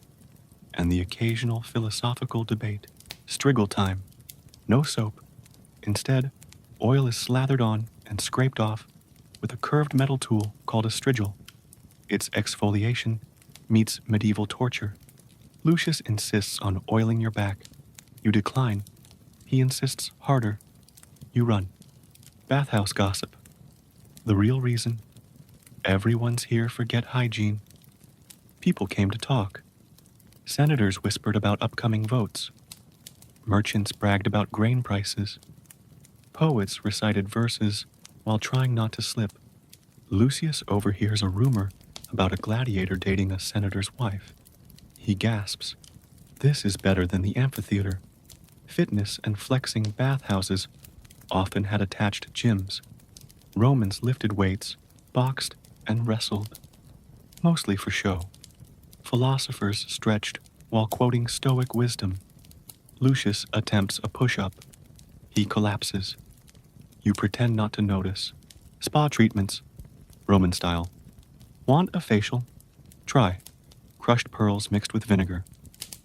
and the occasional philosophical debate. Striggle time, no soap. Instead, oil is slathered on and scraped off with a curved metal tool called a strigil. Its exfoliation meets medieval torture. Lucius insists on oiling your back. You decline. He insists harder. You run. Bathhouse gossip. The real reason? Everyone's here for get hygiene. People came to talk. Senators whispered about upcoming votes. Merchants bragged about grain prices. Poets recited verses while trying not to slip. Lucius overhears a rumor about a gladiator dating a senator's wife. He gasps. This is better than the amphitheater. Fitness and flexing bathhouses often had attached gyms. Romans lifted weights, boxed, and wrestled, mostly for show. Philosophers stretched while quoting Stoic wisdom. Lucius attempts a push-up. He collapses. You pretend not to notice. Spa treatments, Roman style. Want a facial? Try. Crushed pearls mixed with vinegar.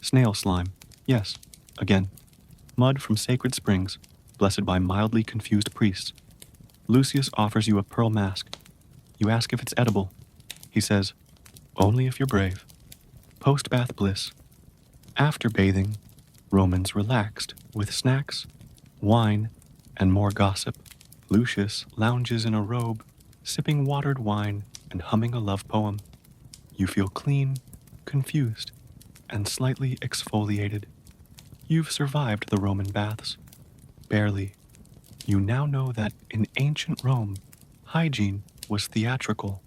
Snail slime. Yes. Again. Mud from sacred springs, blessed by mildly confused priests. Lucius offers you a pearl mask. You ask if it's edible. He says, only if you're brave. Post-bath bliss. After bathing, Romans relaxed with snacks, wine, and more gossip. Lucius lounges in a robe, sipping watered wine and humming a love poem. You feel clean, confused, and slightly exfoliated. You've survived the Roman baths. Barely. You now know that in ancient Rome, hygiene was theatrical,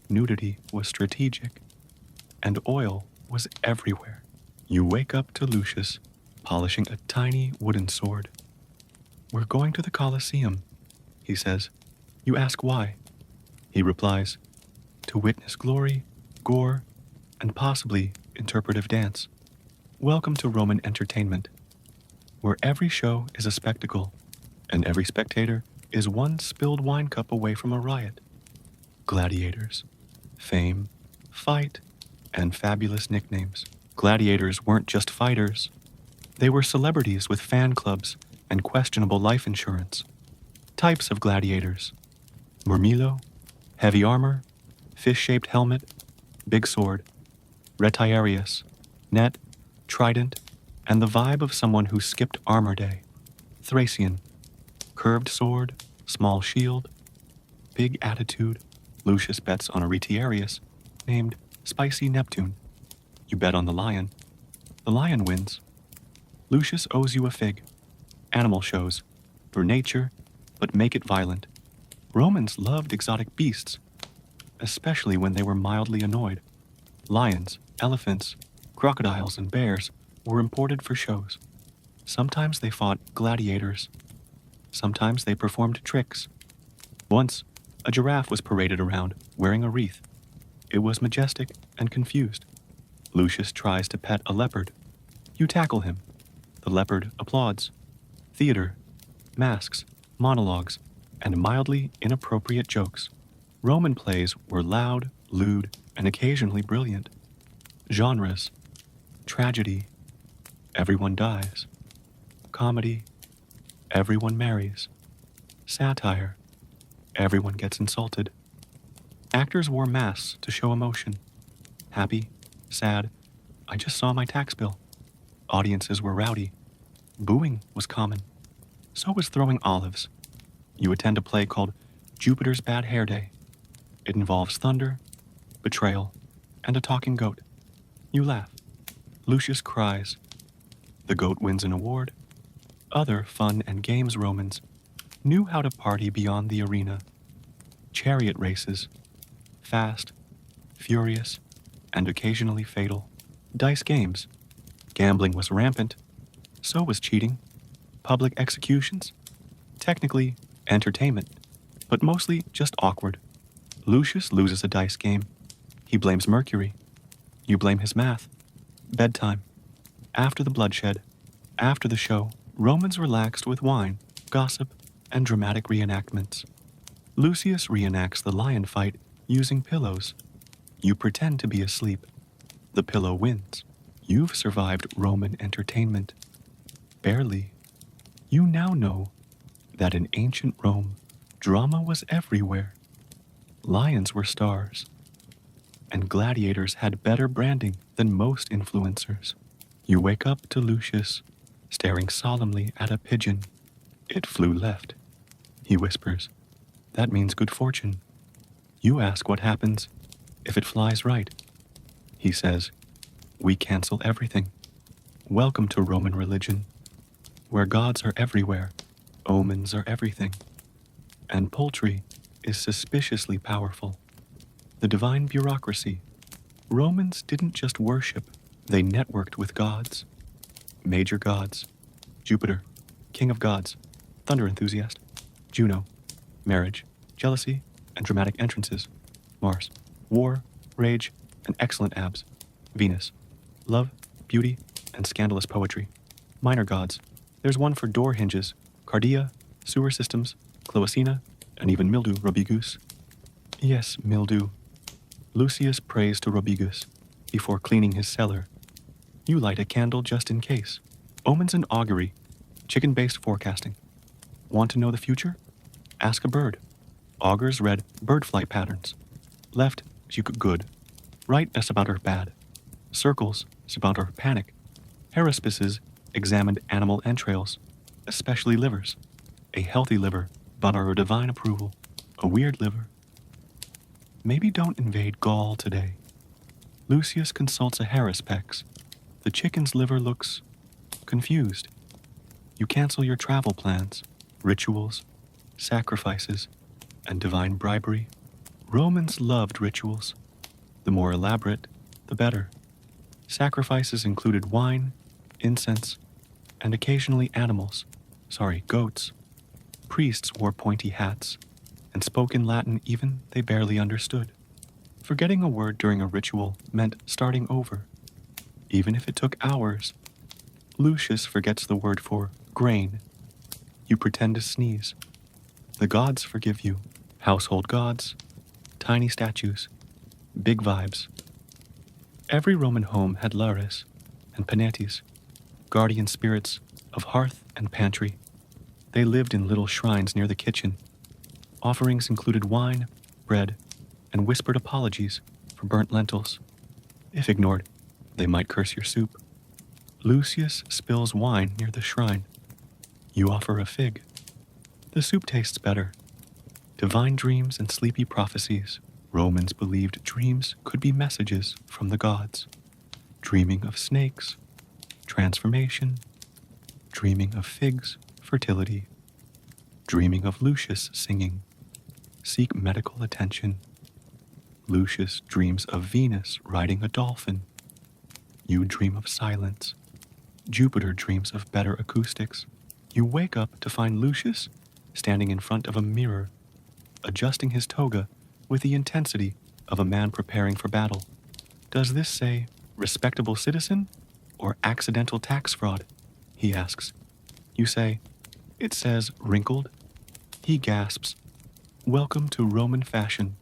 nudity was strategic, and oil was everywhere. You wake up to Lucius polishing a tiny wooden sword. We're going to the Colosseum, he says. You ask why. He replies, to witness glory, gore, and possibly interpretive dance. Welcome to Roman entertainment, where every show is a spectacle, and every spectator is one spilled wine cup away from a riot. Gladiators, fame, fight, and fabulous nicknames. Gladiators weren't just fighters. They were celebrities with fan clubs and questionable life insurance. Types of gladiators: Murmillo, heavy armor, fish-shaped helmet, big sword; Retiarius, net, trident, and the vibe of someone who skipped armor day; Thracian, curved sword, small shield, big attitude. Lucius bets on a Retiarius named Spicy Neptune. You bet on the lion. The lion wins. Lucius owes you a fig. Animal shows. For nature, but make it violent. Romans loved exotic beasts, especially when they were mildly annoyed. Lions, elephants, crocodiles, and bears were imported for shows. Sometimes they fought gladiators. Sometimes they performed tricks. Once, a giraffe was paraded around, wearing a wreath. It was majestic and confused. Lucius tries to pet a leopard. You tackle him. The leopard applauds. Theater, masks, monologues, and mildly inappropriate jokes. Roman plays were loud, lewd, and occasionally brilliant. Genres: tragedy, everyone dies; comedy, everyone marries; satire, everyone gets insulted. Actors wore masks to show emotion. Happy, sad, I just saw my tax bill. Audiences were rowdy. Booing was common. So was throwing olives. You attend a play called Jupiter's Bad Hair Day. It involves thunder, betrayal, and a talking goat. You laugh. Lucius cries. The goat wins an award. Other fun and games Romans knew how to party beyond the arena. Chariot races, fast, furious, and occasionally fatal. Dice games. Gambling was rampant. So was cheating. Public executions. Technically, entertainment, but mostly just awkward. Lucius loses a dice game. He blames Mercury. You blame his math. Bedtime. After the bloodshed, after the show, Romans relaxed with wine, gossip, and dramatic reenactments. Lucius reenacts the lion fight using pillows. You pretend to be asleep. The pillow wins. You've survived Roman entertainment. Barely. You now know that in ancient Rome, drama was everywhere. Lions were stars, and gladiators had better branding than most influencers. You wake up to Lucius, staring solemnly at a pigeon. It flew left. He whispers, that means good fortune. You ask what happens if it flies right. He says, we cancel everything. Welcome to Roman religion, where gods are everywhere, omens are everything, and poultry is suspiciously powerful. The divine bureaucracy. Romans didn't just worship, they networked with gods. Major gods: Jupiter, king of gods, thunder enthusiast; Juno, marriage, jealousy, and dramatic entrances; Mars, war, rage, and excellent abs; Venus, love, beauty, and scandalous poetry. Minor gods: there's one for door hinges, cardia, sewer systems, Cloacina, and even mildew, Robigus. Yes, mildew. Lucius prays to Robigus before cleaning his cellar. You light a candle just in case. Omens and augury, chicken-based forecasting. Want to know the future? Ask a bird. Augurs read bird flight patterns. Left, good. Right, sabouter bad. Circles, sabouter panic. Haruspices examined animal entrails, especially livers. A healthy liver, but our divine approval. A weird liver. Maybe don't invade Gaul today. Lucius consults a haruspix. The chicken's liver looks confused. You cancel your travel plans, rituals, sacrifices, and divine bribery. Romans loved rituals. The more elaborate, the better. Sacrifices included wine, incense, and occasionally animals. Goats. Priests wore pointy hats and spoke in Latin even they barely understood. Forgetting a word during a ritual meant starting over, even if it took hours. Lucius forgets the word for grain. You pretend to sneeze. The gods forgive you. Household gods, tiny statues, big vibes. Every Roman home had lares and penates, guardian spirits of hearth and pantry. They lived in little shrines near the kitchen. Offerings included wine, bread, and whispered apologies for burnt lentils. If ignored, they might curse your soup. Lucius spills wine near the shrine. You offer a fig. The soup tastes better. Divine dreams and sleepy prophecies. Romans believed dreams could be messages from the gods. Dreaming of snakes, transformation. Dreaming of figs, fertility. Dreaming of Lucius singing. Seek medical attention. Lucius dreams of Venus riding a dolphin. You dream of silence. Jupiter dreams of better acoustics. You wake up to find Lucius standing in front of a mirror, adjusting his toga with the intensity of a man preparing for battle. Does this say respectable citizen or accidental tax fraud? He asks. You say, it says wrinkled. He gasps, welcome to Roman fashion,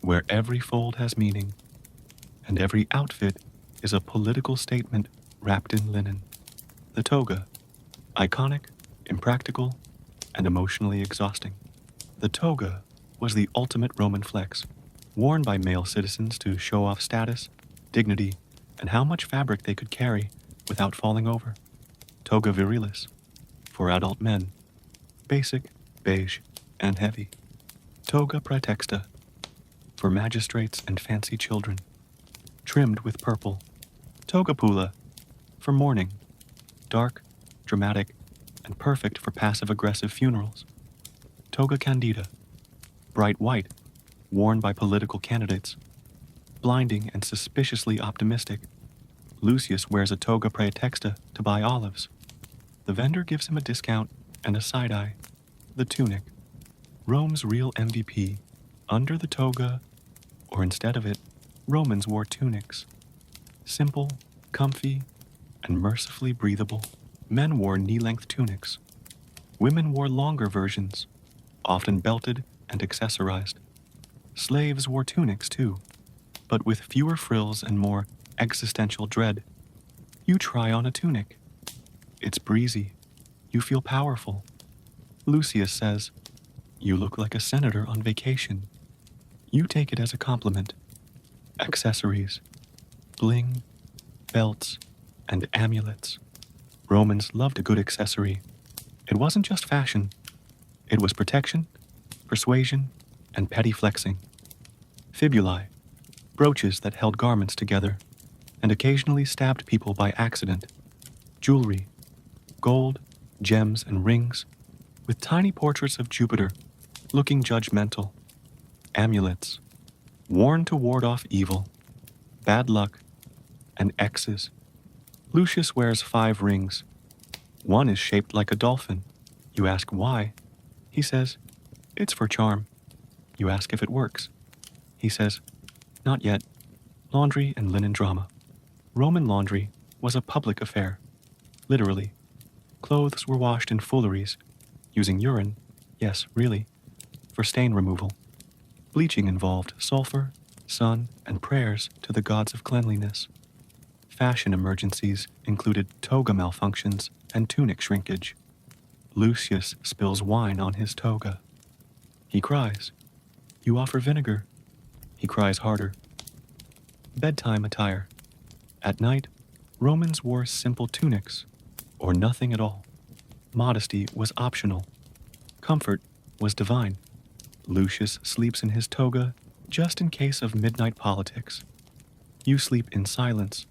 where every fold has meaning, and every outfit is a political statement wrapped in linen. The toga, iconic, impractical, and emotionally exhausting. The toga was the ultimate Roman flex, worn by male citizens to show off status, dignity, and how much fabric they could carry without falling over. Toga virilis, for adult men, basic, beige, and heavy. Toga praetexta, for magistrates and fancy children, trimmed with purple. Toga pula, for mourning, dark, dramatic, and perfect for passive-aggressive funerals. Toga candida, bright white, worn by political candidates, blinding and suspiciously optimistic. Lucius wears a toga praetexta to buy olives. The vendor gives him a discount and a side-eye. The tunic, Rome's real MVP. Under the toga, or instead of it, Romans wore tunics. Simple, comfy, and mercifully breathable. Men wore knee-length tunics. Women wore longer versions, often belted and accessorized. Slaves wore tunics too, but with fewer frills and more existential dread. You try on a tunic. It's breezy. You feel powerful. Lucius says, you look like a senator on vacation. You take it as a compliment. Accessories, bling, belts, and amulets. Romans loved a good accessory. It wasn't just fashion. It was protection, persuasion, and petty flexing. Fibulae, brooches that held garments together, and occasionally stabbed people by accident. Jewelry, gold, gems, and rings, with tiny portraits of Jupiter, looking judgmental. Amulets, worn to ward off evil, bad luck, and X's. Lucius wears 5 rings. One is shaped like a dolphin. You ask why. He says, it's for charm. You ask if it works. He says, not yet. Laundry and linen drama. Roman laundry was a public affair. Literally. Clothes were washed in fooleries, using urine Yes, really, for stain removal. Bleaching involved sulfur, sun, and prayers to the gods of cleanliness. Fashion emergencies included toga malfunctions and tunic shrinkage. Lucius spills wine on his toga. He cries. You offer vinegar. He cries harder. Bedtime attire. At night, Romans wore simple tunics, or nothing at all. Modesty was optional. Comfort was divine. Lucius sleeps in his toga just in case of midnight politics. You sleep in silence.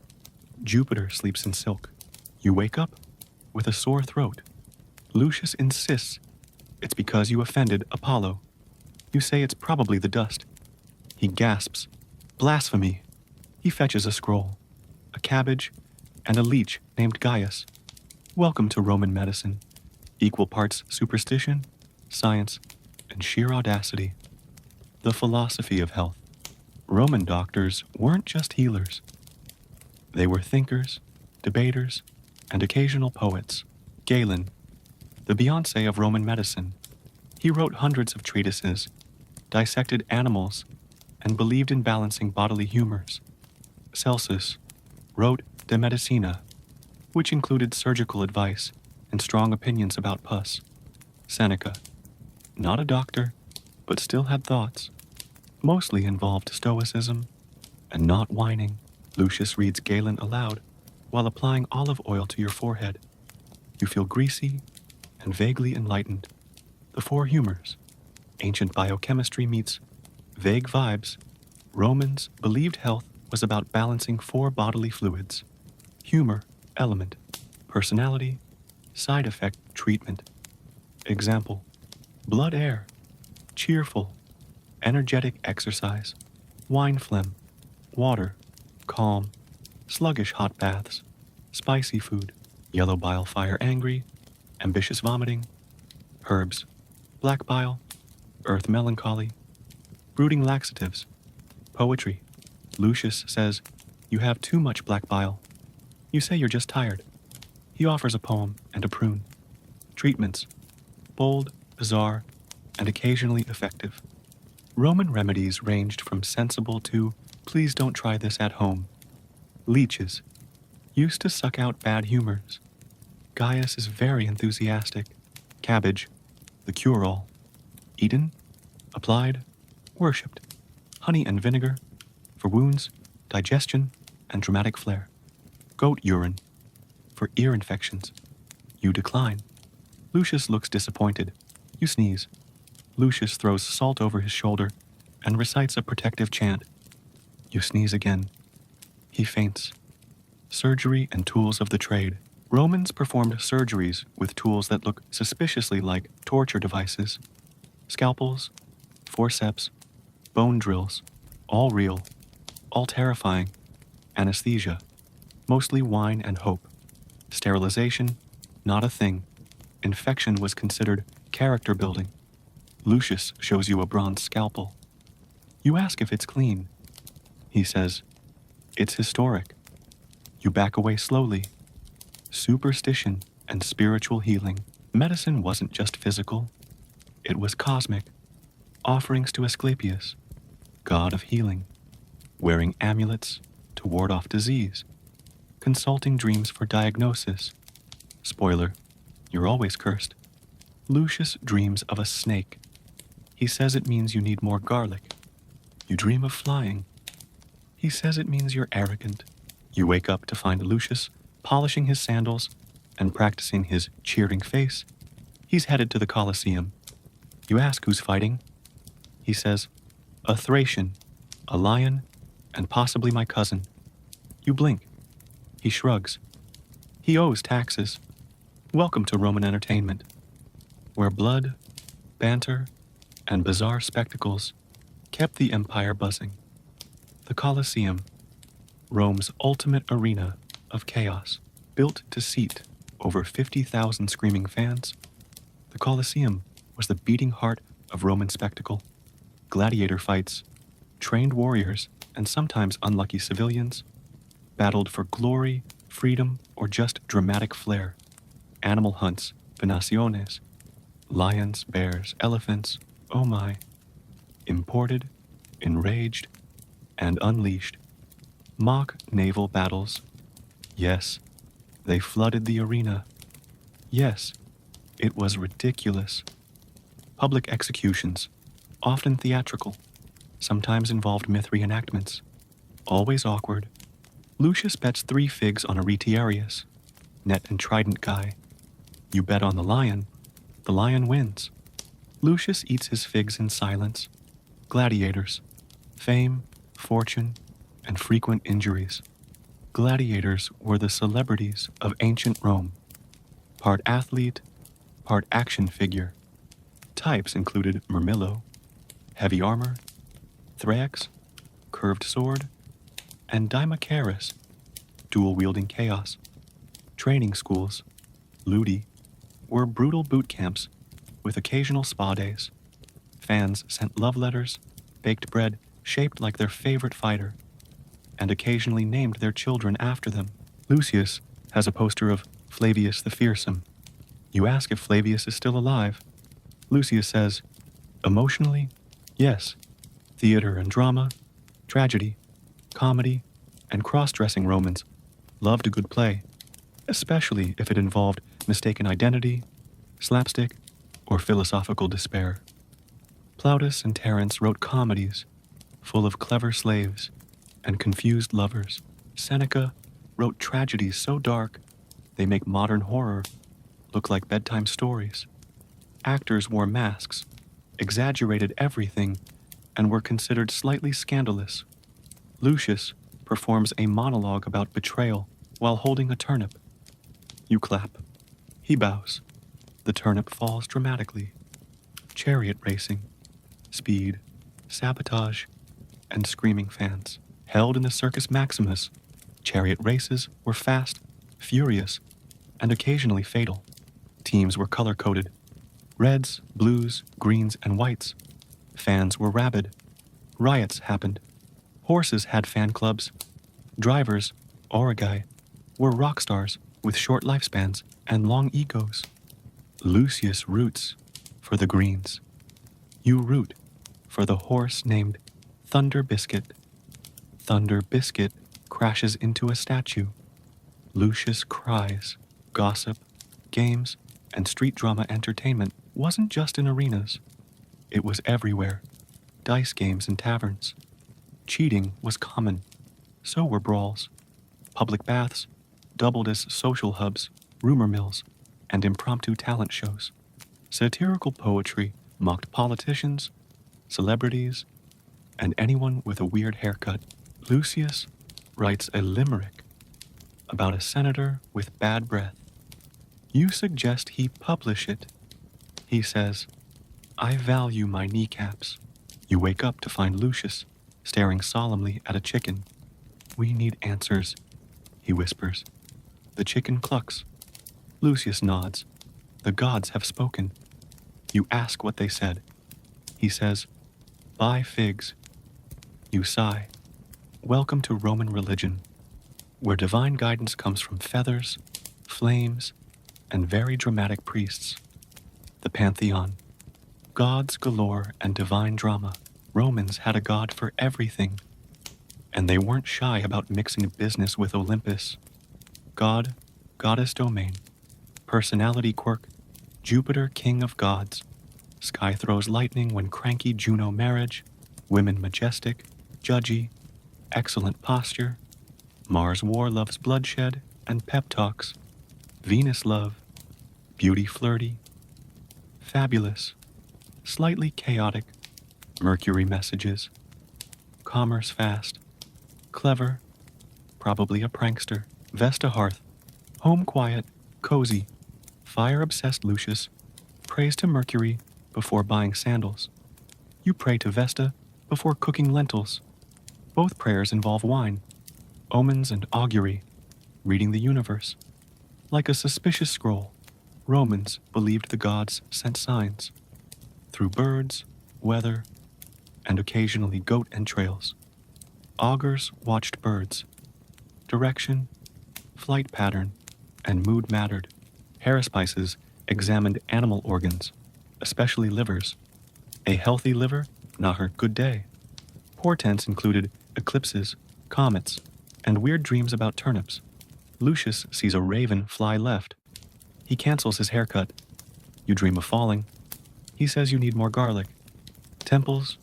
Jupiter sleeps in silk. You wake up with a sore throat. Lucius insists it's because you offended Apollo. You say it's probably the dust. He gasps. Blasphemy. He fetches a scroll, a cabbage, and a leech named Gaius. Welcome to Roman medicine. Equal parts superstition, science, and sheer audacity. The philosophy of health. Roman doctors weren't just healers. They were thinkers, debaters, and occasional poets. Galen, the Beyoncé of Roman medicine. He wrote hundreds of treatises, dissected animals, and believed in balancing bodily humors. Celsus wrote De Medicina, which included surgical advice and strong opinions about pus. Seneca, not a doctor, but still had thoughts, mostly involved stoicism and not whining. Lucius reads Galen aloud while applying olive oil to your forehead. You feel greasy and vaguely enlightened. The four humors. Ancient biochemistry meets vague vibes. Romans believed health was about balancing four bodily fluids: humor, element; personality, side effect, treatment. Example: blood air, cheerful, energetic exercise; wine phlegm, water, calm; sluggish hot baths, spicy food; yellow bile fire, angry, ambitious vomiting; herbs, black bile, earth melancholy; brooding laxatives; poetry. Lucius says, you have too much black bile. You say you're just tired. He offers a poem and a prune. Treatments: bold, bizarre, and occasionally effective. Roman remedies ranged from sensible to, please don't try this at home. Leeches used to suck out bad humors. Gaius is very enthusiastic. Cabbage, the cure-all. Eaten, applied, worshipped. Honey and vinegar, for wounds, digestion, and dramatic flair. Goat urine, for ear infections. You decline. Lucius looks disappointed. You sneeze. Lucius throws salt over his shoulder and recites a protective chant. You sneeze again. He faints. Surgery and tools of the trade. Romans performed surgeries with tools that look suspiciously like torture devices. Scalpels, forceps, bone drills, all real, all terrifying. Anesthesia, mostly wine and hope. Sterilization, not a thing. Infection was considered character building. Lucius shows you a bronze scalpel. You ask if it's clean. He says, it's historic. You back away slowly. Superstition and spiritual healing. Medicine wasn't just physical. It was cosmic. Offerings to Asclepius, god of healing. Wearing amulets to ward off disease. Consulting dreams for diagnosis. Spoiler, you're always cursed. Lucius dreams of a snake. He says it means you need more garlic. You dream of flying. He says it means you're arrogant. You wake up to find Lucius polishing his sandals and practicing his cheering face. He's headed to the Colosseum. You ask who's fighting. He says, a Thracian, a lion, and possibly my cousin. You blink. He shrugs. He owes taxes. Welcome to Roman entertainment, where blood, banter, and bizarre spectacles kept the empire buzzing. The Colosseum, Rome's ultimate arena of chaos, built to seat over 50,000 screaming fans. The Colosseum was the beating heart of Roman spectacle. Gladiator fights, trained warriors, and sometimes unlucky civilians battled for glory, freedom, or just dramatic flair. Animal hunts, venaciones, Lions, bears, elephants, oh my, imported, enraged, and unleashed. Mock naval battles. Yes, they flooded the arena. Yes, it was ridiculous. Public executions, often theatrical, sometimes involved myth reenactments. Always awkward. Lucius bets 3 figs on a retiarius. Net and trident guy. You bet on the lion wins. Lucius eats his figs in silence. Gladiators. Fame, fortune, and frequent injuries. Gladiators were the celebrities of ancient Rome. Part athlete, part action figure. Types included Murmillo, heavy armor, Thrax, curved sword, and Dimachorus, dual-wielding chaos. Training schools, Ludi, were brutal boot camps with occasional spa days. Fans sent love letters, baked bread shaped like their favorite fighter, and occasionally named their children after them. Lucius has a poster of Flavius the Fearsome. You ask if Flavius is still alive. Lucius says, emotionally, yes. Theater and drama, tragedy, comedy, and cross-dressing Romans loved a good play, especially if it involved mistaken identity, slapstick, or philosophical despair. Plautus and Terence wrote comedies full of clever slaves and confused lovers. Seneca wrote tragedies so dark they make modern horror look like bedtime stories. Actors wore masks, exaggerated everything, and were considered slightly scandalous. Lucius performs a monologue about betrayal while holding a turnip. You clap. He bows. The turnip falls dramatically. Chariot racing, speed, sabotage, and screaming fans. Held in the Circus Maximus, chariot races were fast, furious, and occasionally fatal. Teams were color-coded. Reds, blues, greens, and whites. Fans were rabid. Riots happened. Horses had fan clubs. Drivers, aurigae, were rock stars with short lifespans and long egos. Lucius roots for the greens. You root for the horse named Thunder Biscuit. Thunder Biscuit crashes into a statue. Lucius cries. Gossip, games, and street drama entertainment wasn't just in arenas. It was everywhere. Dice games in taverns. Cheating was common. So were brawls. Public baths doubled as social hubs, rumor mills, and impromptu talent shows. Satirical poetry mocked politicians, celebrities, and anyone with a weird haircut. Lucius writes a limerick about a senator with bad breath. You suggest he publish it. He says, I value my kneecaps. You wake up to find Lucius staring solemnly at a chicken. We need answers, he whispers. The chicken clucks. Lucius nods. The gods have spoken. You ask what they said. He says, buy figs. You sigh. Welcome to Roman religion, where divine guidance comes from feathers, flames, and very dramatic priests. The Pantheon. Gods galore and divine drama. Romans had a god for everything, and they weren't shy about mixing business with Olympus. God, goddess domain. Personality quirk, Jupiter king of gods. Sky throws lightning when cranky Juno marriage. Women majestic, judgy, excellent posture. Mars war loves bloodshed and pep talks. Venus love, beauty flirty, fabulous, slightly chaotic, Mercury messages, commerce fast, clever, probably a prankster, Vesta hearth, home quiet, cozy, fire-obsessed Lucius prays to Mercury before buying sandals. You pray to Vesta before cooking lentils. Both prayers involve wine, omens and augury, reading the universe. Like a suspicious scroll, Romans believed the gods sent signs through birds, weather, and occasionally goat entrails. Augurs watched birds. Direction, flight pattern, and mood mattered. Haruspices examined animal organs. especially livers. A healthy liver, not her good day. Portents included eclipses, comets, and weird dreams about turnips. Lucius sees a raven fly left. He cancels his haircut. You dream of falling. He says you need more garlic. Temples,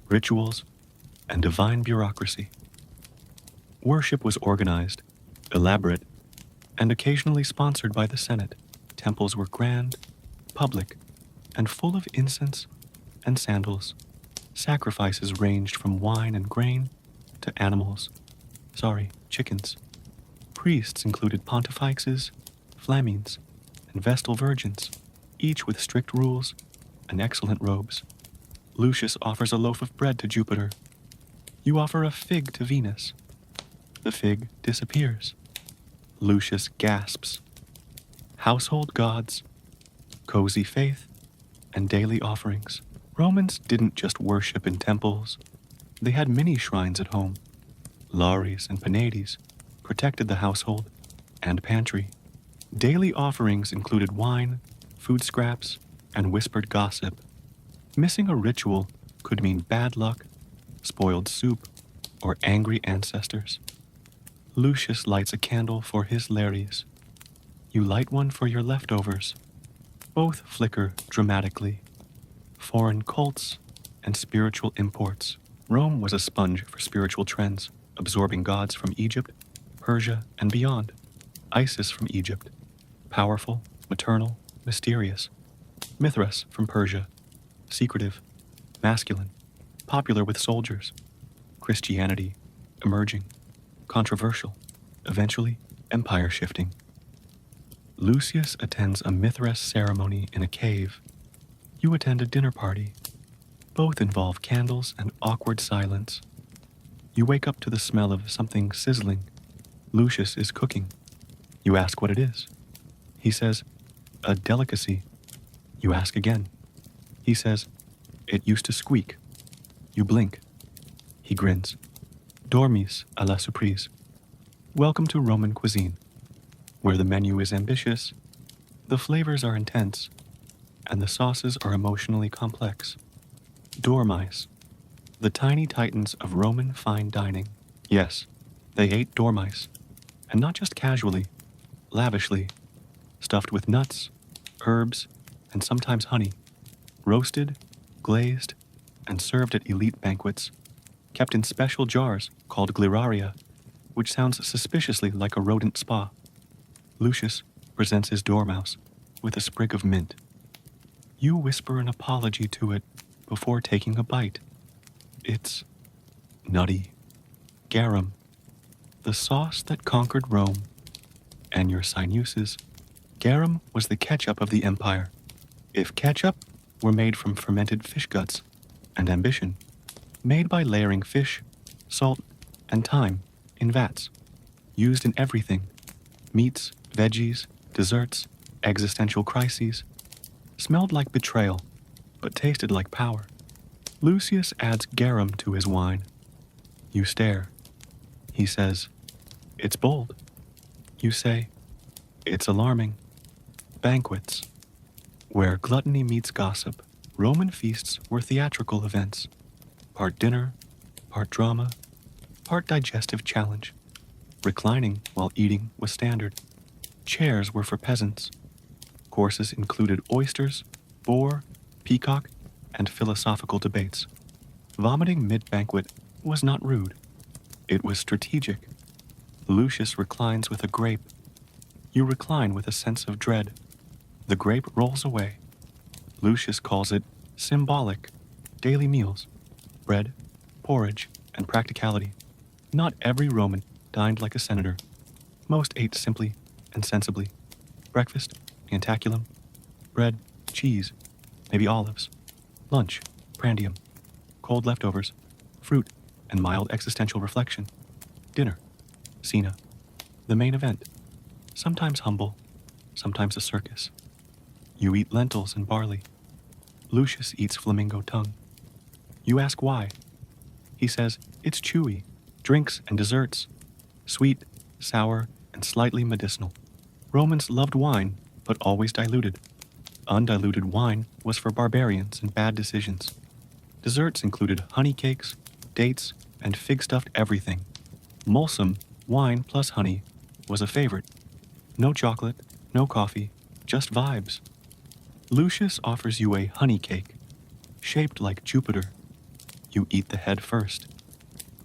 rituals, and divine bureaucracy. Worship was organized, elaborate, and occasionally sponsored by the Senate. Temples were grand, public, and full of incense and sandals. Sacrifices ranged from wine and grain to chickens. Priests included pontifexes, flamines, and vestal virgins, each with strict rules and excellent robes. Lucius offers a loaf of bread to Jupiter. You offer a fig to Venus. The fig disappears. Lucius gasps. Household gods, cozy faith, and daily offerings. Romans didn't just worship in temples. They had mini shrines at home. Lares and Penates protected the household and pantry. Daily offerings included wine, food scraps, and whispered gossip. Missing a ritual could mean bad luck, spoiled soup, or angry ancestors. Lucius lights a candle for his Lares. You light one for your leftovers. Both flicker dramatically. Foreign cults and spiritual imports. Rome was a sponge for spiritual trends, absorbing gods from Egypt, Persia, and beyond. Isis from Egypt, powerful, maternal, mysterious. Mithras from Persia, secretive, masculine, popular with soldiers. Christianity, emerging, controversial, eventually empire-shifting. Lucius attends a Mithras ceremony in a cave. You attend a dinner party. Both involve candles and awkward silence. You wake up to the smell of something sizzling. Lucius is cooking. You ask what it is. He says, a delicacy. You ask again. He says, it used to squeak. You blink. He grins. Dormis à la surprise. Welcome to Roman cuisine, where the menu is ambitious, the flavors are intense, and the sauces are emotionally complex. Dormice, the tiny titans of Roman fine dining. Yes, they ate dormice, and not just casually, lavishly, stuffed with nuts, herbs, and sometimes honey, roasted, glazed, and served at elite banquets, kept in special jars called gliraria, which sounds suspiciously like a rodent spa. Lucius presents his dormouse with a sprig of mint. You whisper an apology to it before taking a bite. It's nutty. Garum, the sauce that conquered Rome, and your sinuses. Garum was the ketchup of the empire. If ketchup were made from fermented fish guts and ambition, made by layering fish, salt, and thyme in vats, used in everything, meats, veggies, desserts, existential crises, smelled like betrayal, but tasted like power. Lucius adds garum to his wine. You stare. He says, it's bold. You say, it's alarming. Banquets, where gluttony meets gossip. Roman feasts were theatrical events, part dinner, part drama, part digestive challenge. Reclining while eating was standard. Chairs were for peasants. Courses included oysters, boar, peacock, and philosophical debates. Vomiting mid-banquet was not rude. It was strategic. Lucius reclines with a grape. You recline with a sense of dread. The grape rolls away. Lucius calls it symbolic. Daily meals, bread, porridge, and practicality. Not every Roman dined like a senator. Most ate simply and sensibly. Breakfast, antaculum, bread, cheese, maybe olives. Lunch, prandium, cold leftovers, fruit, and mild existential reflection. Dinner, cena, the main event. Sometimes humble, sometimes a circus. You eat lentils and barley. Lucius eats flamingo tongue. You ask why. He says it's chewy, drinks and desserts, sweet, sour, and slightly medicinal. Romans loved wine, but always diluted. Undiluted wine was for barbarians and bad decisions. Desserts included honey cakes, dates, and fig-stuffed everything. Mulsum, wine plus honey, was a favorite. No chocolate, no coffee, just vibes. Lucius offers you a honey cake, shaped like Jupiter. You eat the head first.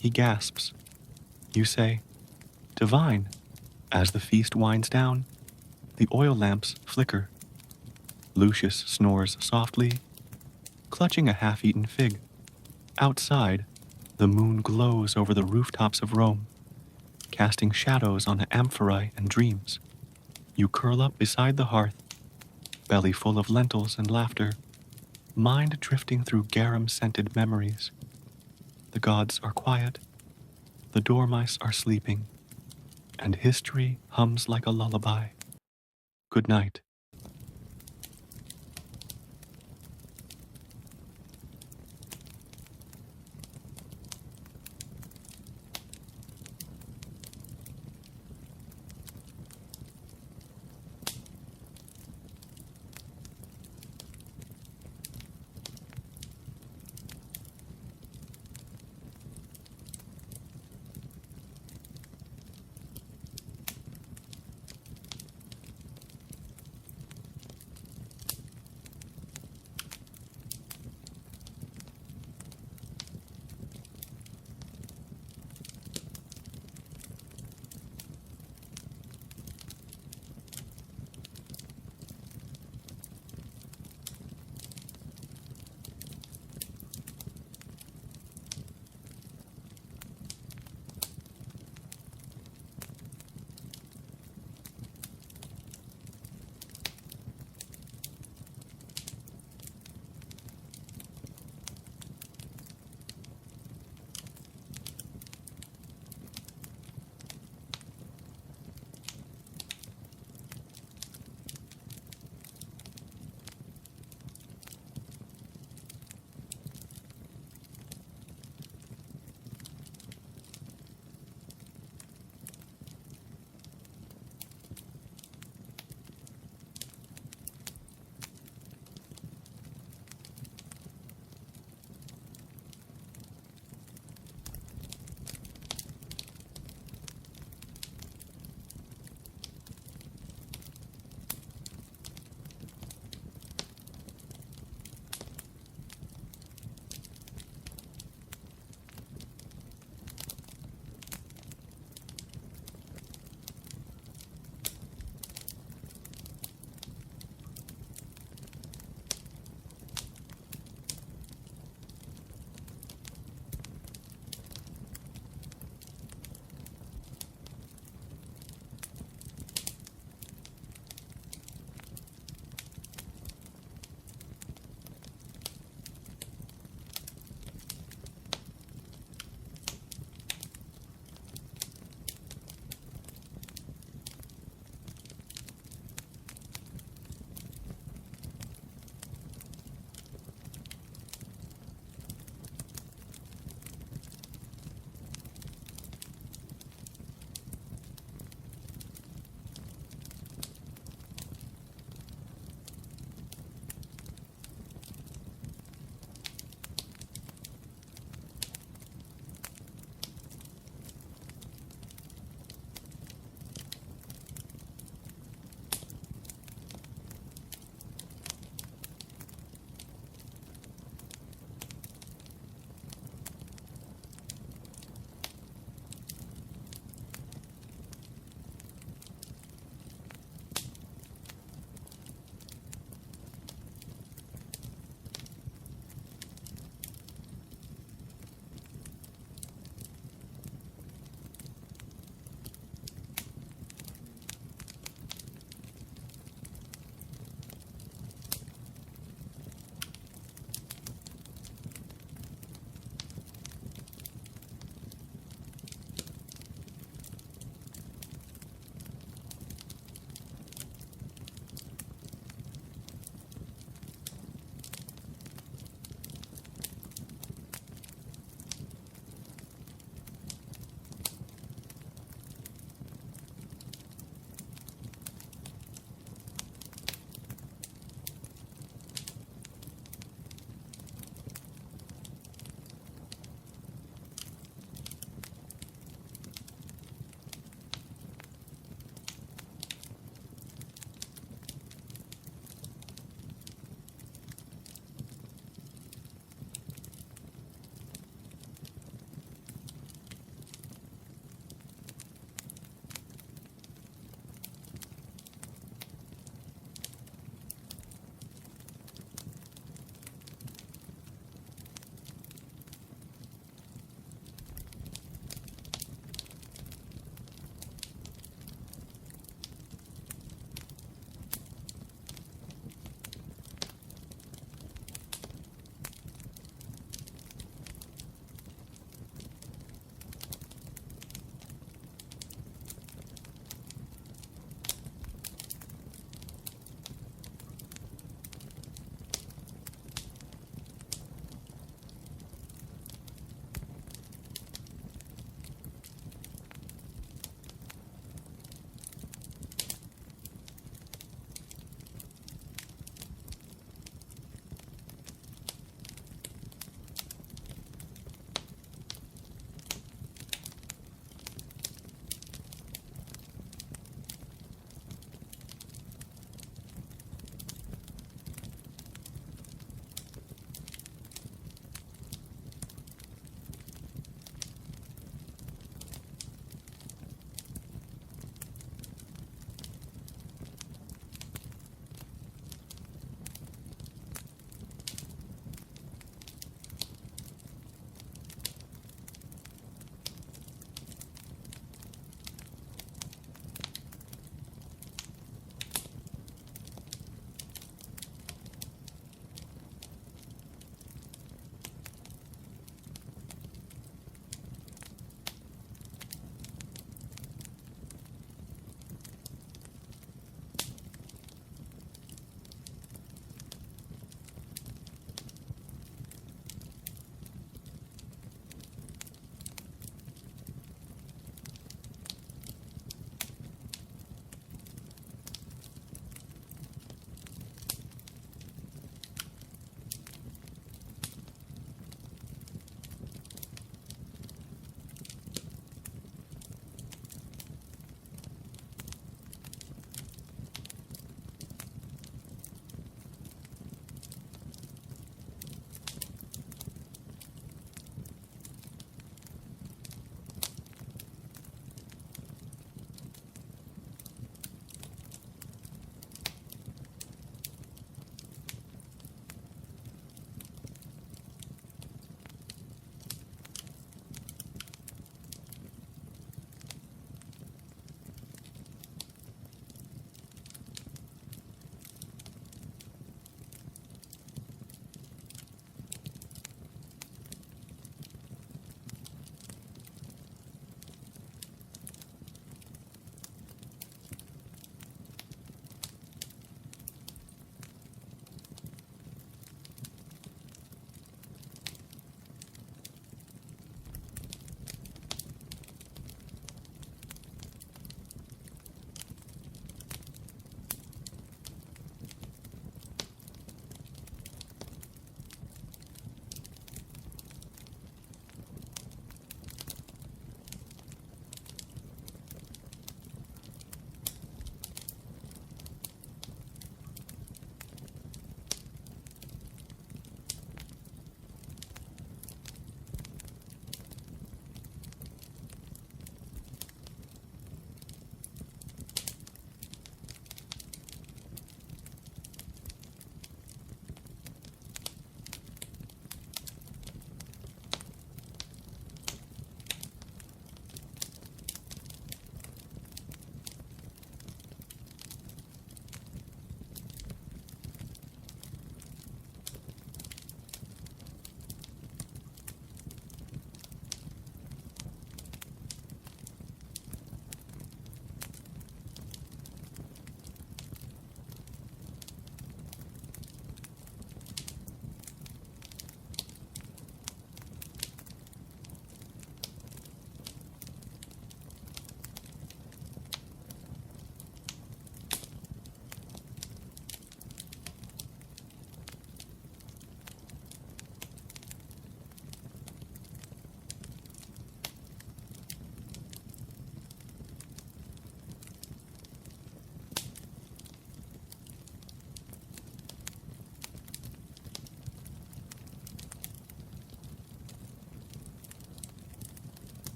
He gasps. You say, "Divine." As the feast winds down, the oil lamps flicker. Lucius snores softly, clutching a half-eaten fig. Outside, the moon glows over the rooftops of Rome, casting shadows on the amphorae and dreams. You curl up beside the hearth, belly full of lentils and laughter, mind drifting through garum-scented memories. The gods are quiet, the dormice are sleeping, and history hums like a lullaby. Good night.